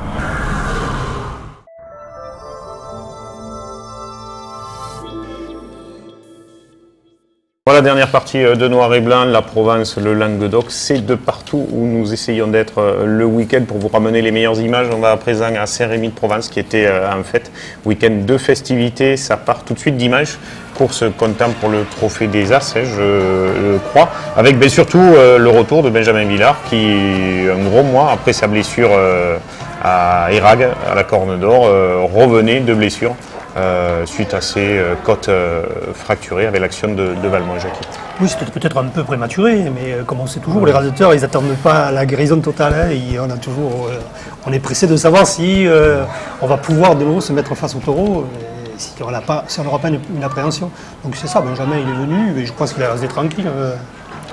Voilà la dernière partie de Noir et Blanc, la Provence, le Languedoc, c'est de partout où nous essayons d'être le week-end pour vous ramener les meilleures images. On va à présent à Saint-Rémy de Provence qui était en fête, week-end de festivités, ça part tout de suite d'images. Course comptant pour le trophée des As, je crois, avec bien surtout le retour de Benjamin Villard qui, un gros mois après sa blessure à Erag, à la Corne d'Or, revenait de blessure. Suite à ses côtes fracturées avec l'action de Valmont, Jackie. Oui, c'était peut-être un peu prématuré, mais comme on sait toujours, les rasateurs, ils n'attendent pas la guérison totale. Et on est pressé de savoir si on va pouvoir de nouveau se mettre face au taureau, si on n'aura pas une appréhension. Donc c'est ça, Benjamin, il est venu, et je pense qu'il a resté tranquille.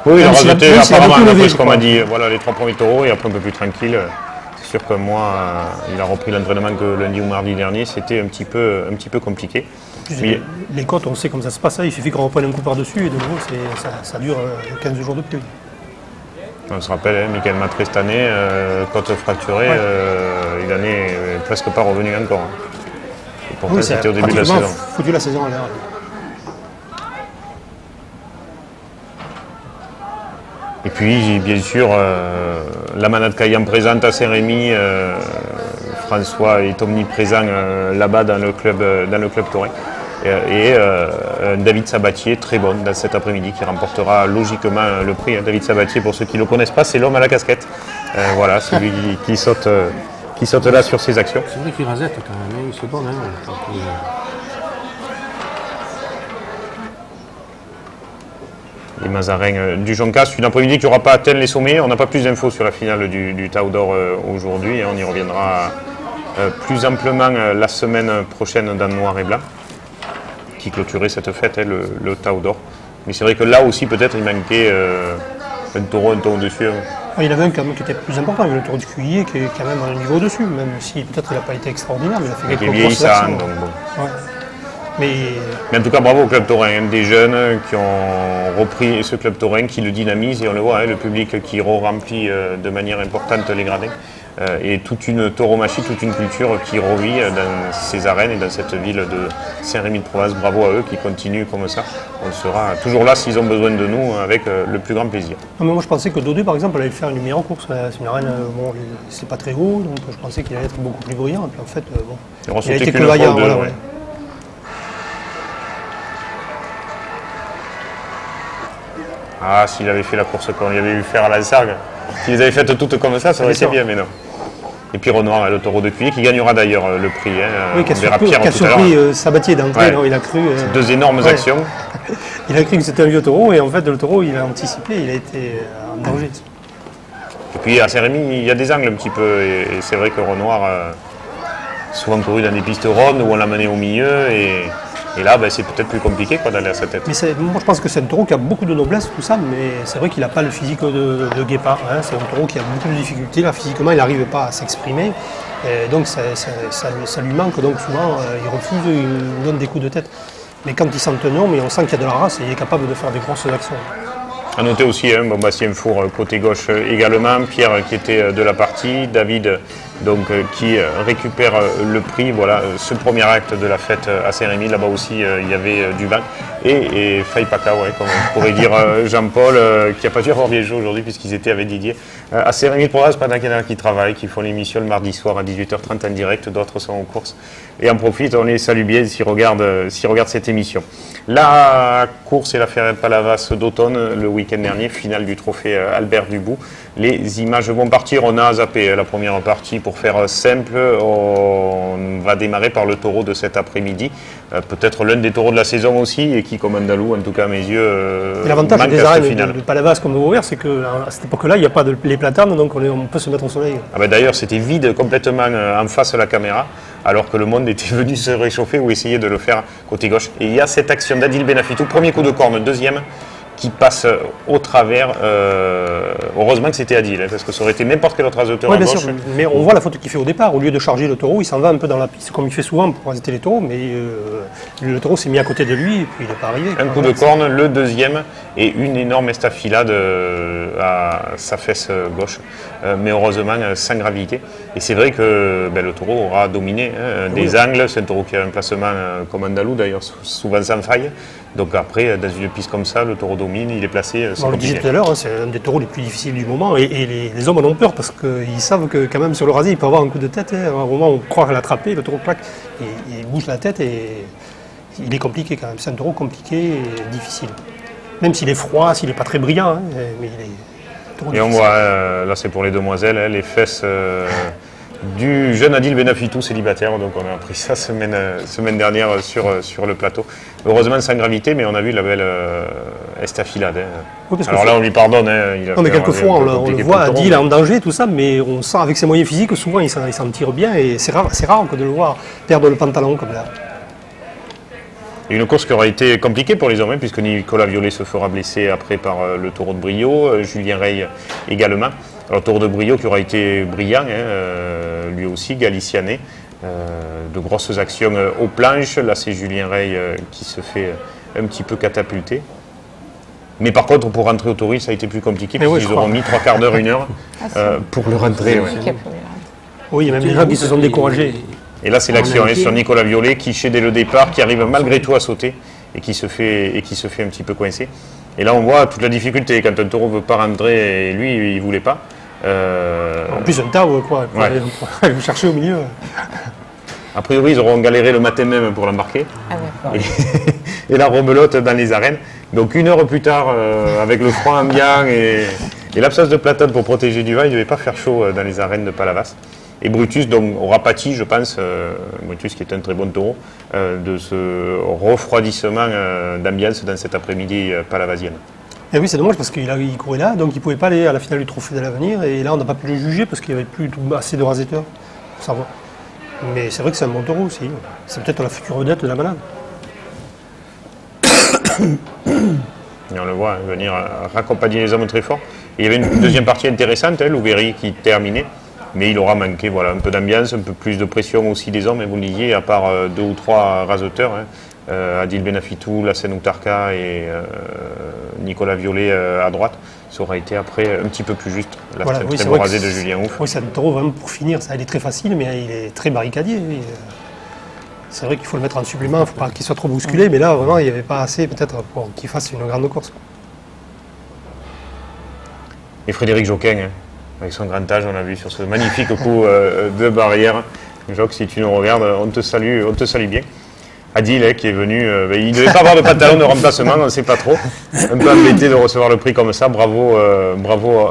Oui, il a resté apparemment, après ce qu'on m'a dit, voilà les 3 premiers taureaux, et après un peu plus tranquille. C'est sûr que moi, il a repris l'entraînement que lundi ou mardi dernier, c'était un petit peu compliqué. Mais les côtes, on sait comment ça se passe, il suffit qu'on reprenne un coup par-dessus et de nouveau, ça dure 15 jours de plus. On se rappelle, Michael Matré cette année, côte fracturée, il n'en est presque pas revenu encore. Et pourtant, c'était au début de la saison. Foutu la saison à l'air. Et puis, bien sûr, la manade Cayenne présente à Saint-Rémy, François est omniprésent là-bas dans le club taurin. Et David Sabatier, très bon dans cet après-midi, qui remportera logiquement le prix. David Sabatier, pour ceux qui ne le connaissent pas, c'est l'homme à la casquette. Voilà, celui qui saute là sur ses actions. C'est vrai qu'il rasette quand même, c'est bon. Les Mazarins du Jonca, c'est une après-midi qui n'aura pas atteint les sommets. On n'a pas plus d'infos sur la finale du Tau d'Or aujourd'hui. On y reviendra plus amplement la semaine prochaine dans Noir et Blanc, qui clôturait cette fête, le Tau d'Or. Mais c'est vrai que là aussi, peut-être, il manquait un taureau au-dessus. Il y en avait un quand même qui était plus important, le taureau du Cuillier, qui est quand même un niveau au-dessus, même si peut-être il n'a pas été extraordinaire, mais il a fait quelques grosses actions. Donc bon. Ouais. Mais en tout cas, bravo au club taurin, des jeunes qui ont repris ce club taurin, qui le dynamise, et on le voit, le public qui remplit de manière importante les gradins, et toute une tauromachie, toute une culture qui revit dans ces arènes et dans cette ville de Saint-Rémy-de-Provence. Bravo à eux qui continuent comme ça. On sera toujours là s'ils ont besoin de nous, avec le plus grand plaisir. Non, mais moi je pensais que Dodé par exemple allait faire une lumière en course. C'est une arène, bon, c'est pas très haut, donc je pensais qu'il allait être beaucoup plus brillant, et puis en fait, bon, il a été que vaillant. Voilà, ouais. Ah, s'il avait fait la course qu'on lui avait vu faire à la Sargue, s'ils avaient fait toutes comme ça aurait été bien, mais non. Et puis Renoir, le taureau de Cuillier, qui gagnera d'ailleurs le prix. Oui, qui a surpris Sabatier d'entrée, il a cru. Deux énormes actions. Il a cru que c'était un vieux taureau, et en fait, le taureau, il a anticipé, il a été en danger. Et puis à Saint-Rémy, il y a des angles un petit peu, et c'est vrai que Renoir, souvent couru dans des pistes rondes où on l'a mené au milieu, et là, c'est peut-être plus compliqué d'aller à sa tête. Mais moi, je pense que c'est un taureau qui a beaucoup de noblesse, tout ça, mais c'est vrai qu'il n'a pas le physique de Guépard. Hein. C'est un taureau qui a beaucoup de difficultés. Là, physiquement, il n'arrive pas à s'exprimer. Donc, ça lui manque. Donc, souvent, il refuse, il donne des coups de tête. Mais quand il s'en tenait, mais on sent qu'il y a de la race et il est capable de faire des grosses actions. A noter aussi Bastien Four côté gauche également, Pierre qui était de la partie, David donc, qui récupère le prix. Voilà ce premier acte de la fête à Saint-Rémy. Là-bas aussi il y avait du vin. Et Faipaka, comme on pourrait dire Jean-Paul, qui n'a pas dû avoir des jeux aujourd'hui puisqu'ils étaient avec Didier. À Saint-Rémy-de-Provence, pendant qu'il y en a qui travaillent, qui font l'émission le mardi soir à 18h30 en direct, d'autres sont en course. Et en profite, on les salue bien s'ils regardent cette émission. La course et la Ferrette Palavas d'automne, le week-end dernier, finale du trophée Albert Dubout. Les images vont partir, on a zappé la première partie pour faire simple. On va démarrer par le taureau de cet après-midi. Peut-être l'un des taureaux de la saison aussi, et qui, comme Andalou, en tout cas à mes yeux, l'avantage des arènes de Palavas comme de Vauvert, c'est qu'à cette époque-là, il n'y a pas les platanes, donc on peut se mettre au soleil. D'ailleurs, c'était vide complètement en face de la caméra, alors que le monde était venu se réchauffer ou essayer de le faire côté gauche. Et il y a cette action d'Adil Benafitou, premier coup de corne, deuxième, qui passe au travers. Heureusement que c'était Adil, parce que ça aurait été n'importe quel autre azoteur à gauche. Mais on voit la faute qu'il fait au départ. Au lieu de charger le taureau, il s'en va un peu dans la piste, comme il fait souvent pour arrêter les taureaux, mais le taureau s'est mis à côté de lui et puis il n'est pas arrivé. Un coup de corne, le deuxième, et une énorme estafilade à sa fesse gauche, mais heureusement sans gravité. Et c'est vrai que le taureau aura dominé des angles. C'est un taureau qui a un placement comme Andalou, d'ailleurs, souvent sans faille. Donc après, dans une piste comme ça, le taureau domine, il est placé. On le disait tout à l'heure, c'est un des taureaux les plus difficiles du moment. Et les hommes en ont peur parce qu'ils savent que quand même sur le rasé, il peut avoir un coup de tête. À un moment, on croit l'attraper, le taureau plaque, et il bouge la tête et il est compliqué quand même. C'est un taureau compliqué et difficile. Même s'il est froid, s'il n'est pas très brillant, mais il est taureau difficile. Et on voit, là c'est pour les demoiselles, les fesses du jeune Adil Benafitou, célibataire. Donc on a appris ça semaine dernière sur le plateau. Heureusement sans gravité, mais on a vu la belle estafilade. Oui, alors là on lui pardonne. Non, mais quelquefois on le voit, Adil en danger, tout ça, mais on sent avec ses moyens physiques, souvent il s'en tire bien et c'est rare de le voir perdre le pantalon comme là. Une course qui aura été compliquée pour les hommes, puisque Nicolas Violet se fera blesser après par le taureau de Brio, Julien Rey également. Alors, le taureau de Brio qui aura été brillant, lui aussi, galiciané, de grosses actions aux planches. Là, c'est Julien Rey qui se fait un petit peu catapulter. Mais par contre, pour rentrer au Tourisme, ça a été plus compliqué, puisqu'ils auront mis 3 quarts d'heure, 1 heure pour le rentrer. Oui, il y a même des gens qui se sont découragés. Et là, c'est l'action sur Nicolas Violet qui, dès le départ, qui arrive malgré tout à sauter et qui se fait un petit peu coincer. Et là, on voit toute la difficulté. Quand un taureau ne veut pas rentrer, et lui, il ne voulait pas. En plus, un tard, quoi. Il faut aller le chercher au milieu. A priori, ils auront galéré le matin même pour l'embarquer. Ah ouais. Et la rebelote dans les arènes. Donc 1 heure plus tard, avec le froid ambiant et l'absence de platane pour protéger du vent, il ne devait pas faire chaud dans les arènes de Palavas. Et Brutus donc, aura pâti, je pense, Brutus qui est un très bon taureau, de ce refroidissement d'ambiance dans cet après-midi palavasienne. Et oui, c'est dommage parce qu'il courait là, donc il ne pouvait pas aller à la finale du Trophée de l'Avenir. Et là, on n'a pas pu le juger parce qu'il n'y avait plus assez de raseteurs pour savoir. Mais c'est vrai que c'est un bon taureau aussi. C'est peut-être la future vedette de la Manade. Et on le voit venir raccompagner les hommes très fort. Et il y avait une deuxième partie intéressante, Louverie qui terminait. Mais il aura manqué un peu d'ambiance, un peu plus de pression aussi des hommes. Et vous le disiez, à part 2 ou 3 raseteurs, Adil Benafitou, Lassen Outarka et Nicolas Violet à droite, ça aurait été après un petit peu plus juste. La très beau rasé de Julien Ouf. Oui, c'est un taureau vraiment pour finir. Ça, il est très facile, mais il est très barricadier. C'est vrai qu'il faut le mettre en supplément, il ne faut pas qu'il soit trop bousculé. Mais là, vraiment, il n'y avait pas assez peut-être pour qu'il fasse une grande course. Et Frédéric Joquin, avec son grand âge, on a vu sur ce magnifique coup de barrière. Jacques, si tu nous regardes, on te salue bien. Adil qui est venu, il ne devait pas avoir de pantalon de remplacement, on ne sait pas trop. Un peu embêté de recevoir le prix comme ça, bravo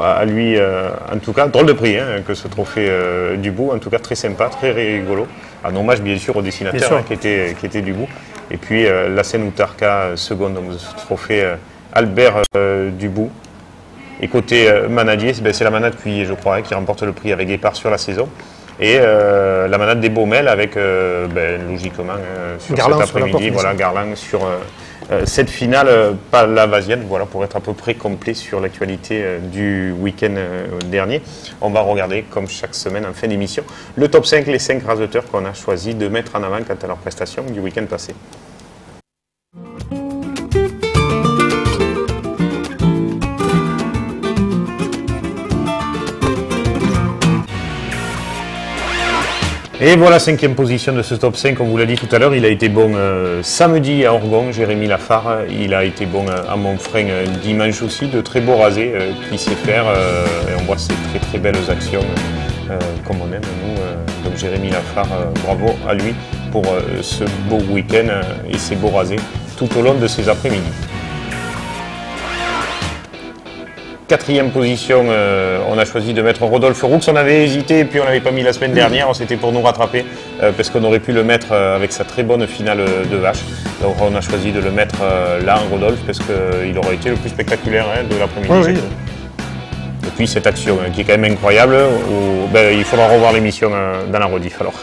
à lui en tout cas. Drôle de prix que ce trophée du Bout, en tout cas très sympa, très rigolo. Un hommage bien sûr au dessinateur qui était du Bout. Et puis Lassen Outarka, second, donc ce trophée Albert Dubout. Et côté manadier, c'est la manade Cuillet, je crois, qui remporte le prix avec Guépard sur la saison. Et la manade des Baumel avec, logiquement, sur Garland cet après-midi, Garland sur cette finale palavasienne, pour être à peu près complet sur l'actualité du week-end dernier. On va regarder, comme chaque semaine en fin d'émission, le top 5, les 5 raseteurs qu'on a choisi de mettre en avant quant à leur prestation du week-end passé. Et voilà, 5e position de ce top 5, on vous l'a dit tout à l'heure, il a été bon samedi à Orgon, Jérémy Lafare, il a été bon à Montfrein dimanche aussi, de très beaux rasés qui sait faire, et on voit ces très très belles actions comme on aime nous. Donc Jérémy Lafare, bravo à lui pour ce beau week-end et ces beaux rasés tout au long de ces après-midi. 4e position, on a choisi de mettre Rodolphe Roux. On avait hésité et puis on n'avait pas mis la semaine dernière. C'était pour nous rattraper parce qu'on aurait pu le mettre avec sa très bonne finale de vache. Donc on a choisi de le mettre là en Rodolphe parce qu'il aurait été le plus spectaculaire de l'après-midi. Et puis cette action qui est quand même incroyable. Il faudra revoir l'émission dans la rediff alors.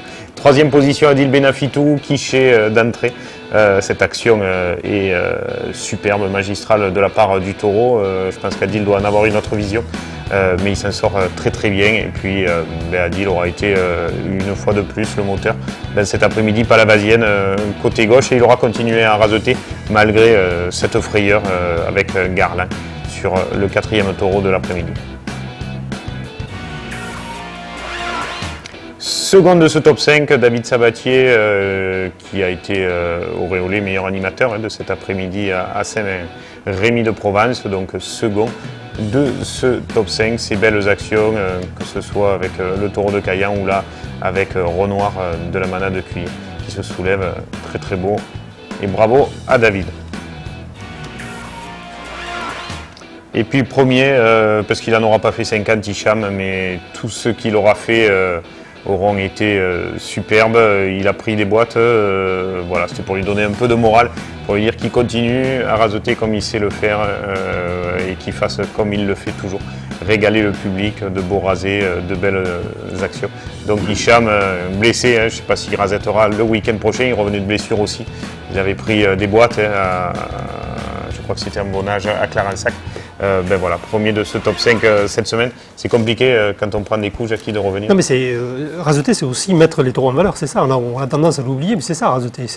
3e position, Adil Benafitou, quiché d'entrée. Cette action est superbe, magistrale de la part du taureau. Je pense qu'Adil doit en avoir une autre vision, mais il s'en sort très très bien. Et puis Adil aura été une fois de plus le moteur dans cet après-midi palavasienne côté gauche et il aura continué à raseter malgré cette frayeur avec Garland sur le 4e taureau de l'après-midi. Second de ce top 5, David Sabatier, qui a été auréolé meilleur animateur de cet après-midi à Saint-Rémy de Provence. Donc second de ce top 5, ces belles actions, que ce soit avec le taureau de Caillan ou là avec Renoir de la manade de Cuillet, qui se soulève très très beau. Et bravo à David. Et puis premier, parce qu'il n'en aura pas fait 50, Hicham, mais tout ce qu'il aura fait auront été superbes. Il a pris des boîtes, voilà, c'était pour lui donner un peu de morale, pour lui dire qu'il continue à raseter comme il sait le faire et qu'il fasse comme il le fait toujours, régaler le public de beaux rasés, de belles actions. Donc Hicham, blessé, je ne sais pas s'il rasettera le week-end prochain, il revenait de blessure aussi. Il avait pris des boîtes, je crois que c'était un bon âge à Clarensac. Voilà, premier de ce top 5 cette semaine. C'est compliqué quand on prend des coups, Jackie, de revenir. Non, mais raseter, c'est aussi mettre les taureaux en valeur, c'est ça. On a tendance à l'oublier, mais c'est ça, raseter.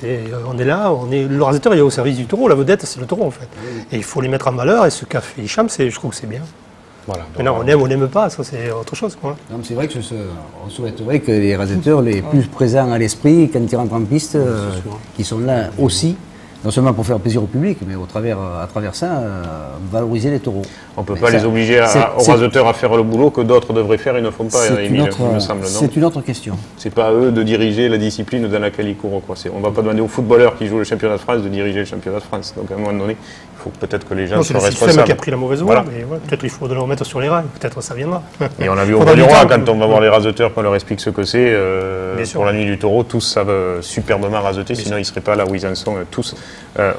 On est là, le raseteur, il est au service du taureau, la vedette, c'est le taureau, en fait. Et il faut les mettre en valeur, et ce qu'a fait Hicham, je trouve que c'est bien. Voilà, maintenant, on aime ou on n'aime pas, ça c'est autre chose, quoi. C'est vrai que on souhaiterait que les raseteurs les plus présents à l'esprit, quand ils rentrent en piste, qui sont là aussi, non seulement pour faire plaisir au public, mais à travers ça, valoriser les taureaux. On ne peut pas les obliger aux raseteurs à faire le boulot que d'autres devraient faire et ne font pas, Émile, il me semble, non ? C'est une autre question. C'est pas à eux de diriger la discipline dans laquelle ils courent, quoi. On ne va pas demander aux footballeurs qui jouent le championnat de France de diriger le championnat de France. Donc à un moment donné, il faut peut-être que les gens soient responsables. C'est le système qui a pris la mauvaise voie, mais ouais, peut-être il faut le remettre sur les rails, peut-être ça viendra. Et on a vu au Bois du Roi, quand on va voir les raseteurs, qu'on leur explique ce que c'est, pour la nuit du taureau, tous savent superbement raseter, sinon ils ne seraient pas là où ils en sont tous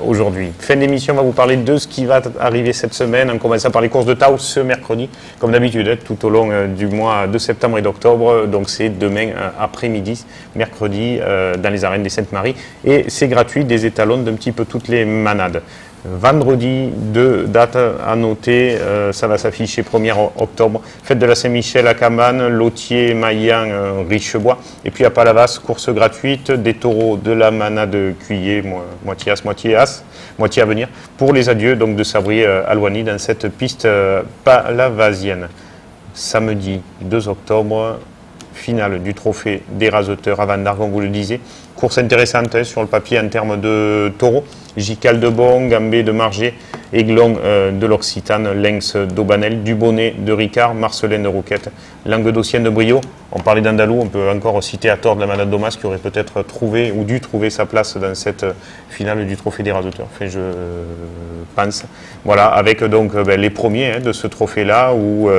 aujourd'hui. Fin d'émission, on va vous parler de ce qui va arriver cette semaine, en commençant par les courses de Tao ce mercredi, comme d'habitude, tout au long du mois de septembre et d'octobre, donc c'est demain après-midi, mercredi, dans les arènes des Saintes-Maries, et c'est gratuit, des étalons d'un petit peu toutes les manades. Vendredi, 2 dates à noter, ça va s'afficher 1er octobre, fête de la Saint-Michel à Cabannes, Lotier, Maillan, Richebois, et puis à Palavas, course gratuite, des taureaux de la manade Cuillé, moitié as, moitié à venir, pour les adieux donc de Sabrier Alouani dans cette piste palavasienne. Samedi 2 octobre, finale du trophée des raseteurs à Vandargue, comme vous le disiez. Course intéressante sur le papier en termes de taureaux. Gical de Bon, Gambé de Margé, Aiglon de l'Occitane, Lynx d'Aubanel, Dubonnet de Ricard, Marcelin de Rouquette, Languedocien de Brio. On parlait d'Andalou, on peut encore citer à tort de la manade Domas qui aurait peut-être trouvé ou dû trouver sa place dans cette finale du trophée des raseteurs. Enfin, je pense. Voilà, avec donc les premiers de ce trophée-là où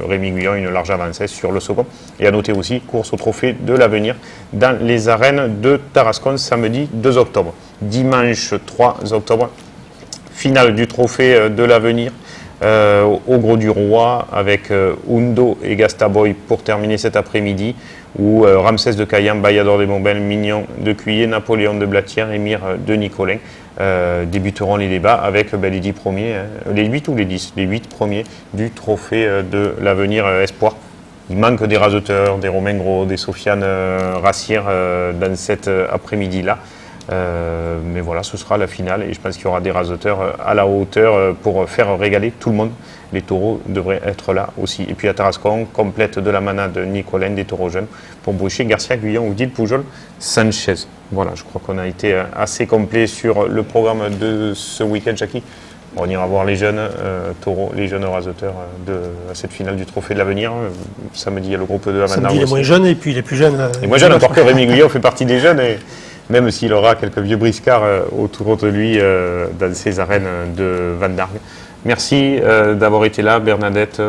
Rémi Guyon a une large avancée sur le second. Et à noter aussi, course au trophée de l'avenir dans les arènes de Tarascon samedi 2 octobre. Dimanche 3 octobre, finale du trophée de l'avenir au Gros du Roi avec Undo et Gastaboy pour terminer cet après-midi, où Ramsès de Caillan, Bayador des Montbel, Mignon de Cuillé, Napoléon de Blatière, Émir de Nicolin débuteront les débats avec les 10 premiers, les 8 ou les 10, les 8 premiers du trophée de l'avenir Espoir. Il manque des raseteurs, des Romain Gros, des Sofiane Rassière dans cet après-midi-là. Mais voilà, ce sera la finale et je pense qu'il y aura des raseteurs à la hauteur pour faire régaler tout le monde. Les taureaux devraient être là aussi. Et puis à Tarascon, complète de la manade Nicolin, des taureaux jeunes pour Boucher, Garcia, Guyon, Oudil, Poujol, Sanchez. Voilà, je crois qu'on a été assez complet sur le programme de ce week-end, Jackie. On ira voir les jeunes taureaux, les jeunes raseteurs à cette finale du trophée de l'avenir. Samedi, il y a le groupe de la manade. Samedi, les moins jeunes et puis les plus jeunes. Les moins jeunes, encore que Rémi Guyon fait partie des jeunes. Et même s'il aura quelques vieux briscards autour de lui dans ces arènes de Vandargue. Merci d'avoir été là, Bernadette,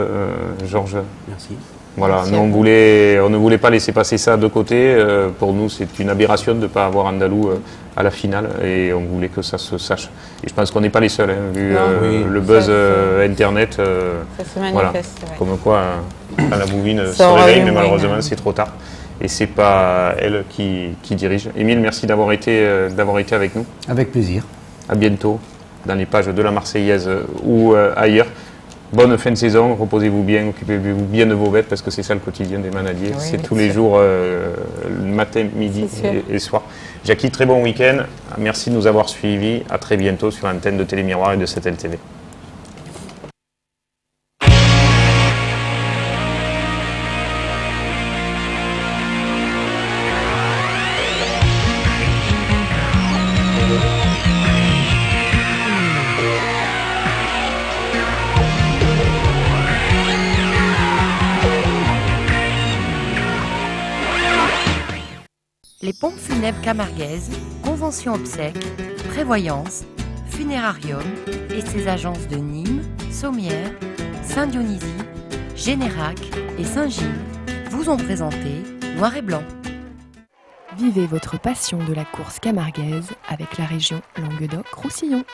Georges. Merci. Voilà, Merci nous on ne voulait pas laisser passer ça de côté. Pour nous, c'est une aberration de ne pas avoir Andalou à la finale et on voulait que ça se sache. Et je pense qu'on n'est pas les seuls, vu le buzz Internet. Ça se manifeste. Voilà. Comme quoi, quand la bouvine se réveille, mais malheureusement, c'est trop tard. Et c'est pas elle qui dirige. Émile, merci d'avoir été avec nous. Avec plaisir. À bientôt dans les pages de la Marseillaise ou ailleurs. Bonne fin de saison, reposez-vous bien, occupez-vous bien de vos bêtes parce que c'est ça le quotidien des manadiers. Oui, c'est tous les jours, matin, midi et soir. Jackie, très bon week-end. Merci de nous avoir suivis. À très bientôt sur l'antenne de Télémiroir et de 7LTV. Les pompes funèbres camarguaises, convention obsèques, prévoyance, funérarium et ses agences de Nîmes, Sommières, Saint-Dionysie, Générac et Saint-Gilles vous ont présenté Noir et Blanc. Vivez votre passion de la course camarguaise avec la région Languedoc-Roussillon.